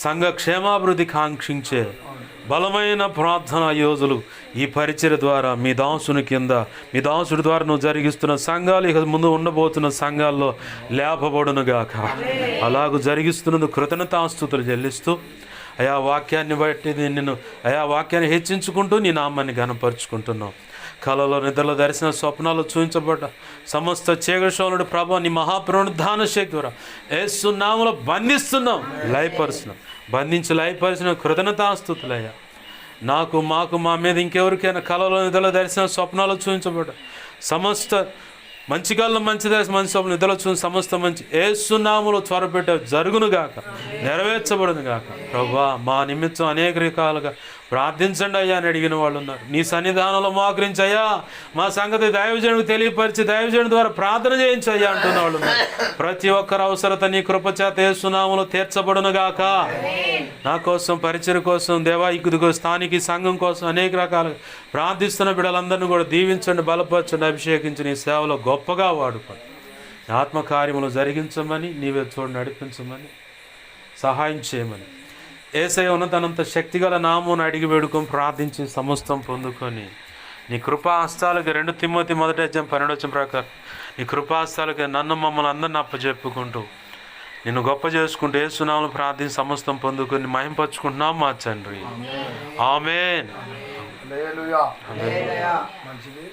సంఘ క్షేమాభివృద్ధి కాంక్షించే బలమైన ప్రార్థన యోధులు ఈ పరిచర్య ద్వారా మీ దాసుని కింద, మీ దాసుడి ద్వారా నువ్వు జరిగిస్తున్న సంఘాలు, ఇక ముందు ఉండబోతున్న సంఘాల్లో లేపబడును గాక. అలాగూ జరిగిస్తున్నందుకు కృతజ్ఞతాస్తుతులు చెల్లిస్తూ అయా వాక్యాన్ని బట్టి నిన్ను అయా వాక్యాన్ని హెచ్చించుకుంటూ నీ నామాన్ని ఘనపరుచుకుంటున్నాం. కళలో, నిద్రలో, దర్శన స్వప్నాలు చూపించబడ్డ సమస్త చీకటిశోనుడు ప్రభు నీ మహాపునరుద్ధాన శక్తి ద్వారా యేసు నామములో బంధిస్తున్నాం, లయపరుస్తున్నాం. బంధించి లయపరిచిన కృతజ్ఞతాస్తుతులయ్యా. మాకు మా మీద ఇంకెవరికైనా కళలో, నిద్రలో, దర్శన స్వప్నాలు చూపించబడ్డ సమస్త మంచి కాలం మంచిదే, మంచి సభలు నిధులు చూసి సమస్త మంచి యేసు నామములో త్వరపెట్టే జరుగునుగాక, నెరవేర్చబడునుగాక. ప్రభువా, మా నిమిత్తం అనేక రకాలుగా ప్రార్థించండి అయ్యా అని అడిగిన వాళ్ళు ఉన్నారు. నీ సన్నిధానంలో మోకరించయ్యా, మా సంగతి దైవజనుడికి తెలియపరిచి దైవజనుడి ద్వారా ప్రార్థన చేయించయ్యా అంటున్న వాళ్ళు ఉన్నారు. ప్రతి ఒక్కరి అవసరత నీ కృపచేత యేసు నామములో తీర్చబడునుగాక. నా కోసం, పరిచయం కోసం, దేవా ఇదిగో స్థానిక సంఘం కోసం అనేక రకాలుగా ప్రార్థిస్తున్న బిడ్డలందరినీ కూడా దీవించండి, బలపరచండి, అభిషేకించి నీ సేవలో గొప్పగా వాడుకోండి. ఆత్మకార్యములు జరిగించమని, నీవే చూడు నడిపించమని, సహాయం చేయమని యేసయ్య ఉన్నతనంత శక్తిగల నామమును అడిగి వేడుకొని ప్రార్థించి సమస్తం పొందుకొని నీ కృపాహస్తాలకి 2 తిమోతి 1:12 ప్రకారం నీ కృపాహస్తాలకి నన్ను మమ్మల్ని అందరిని అప్పచెప్పుకుంటూ నిన్ను గొప్ప చేసుకుంటూ యేసు నామములో ప్రార్థించి సమస్తం పొందుకొని మహింపరచుకుంటున్నాం మా తండ్రి. ఆమేన్. హల్లెలూయా. మంచిది.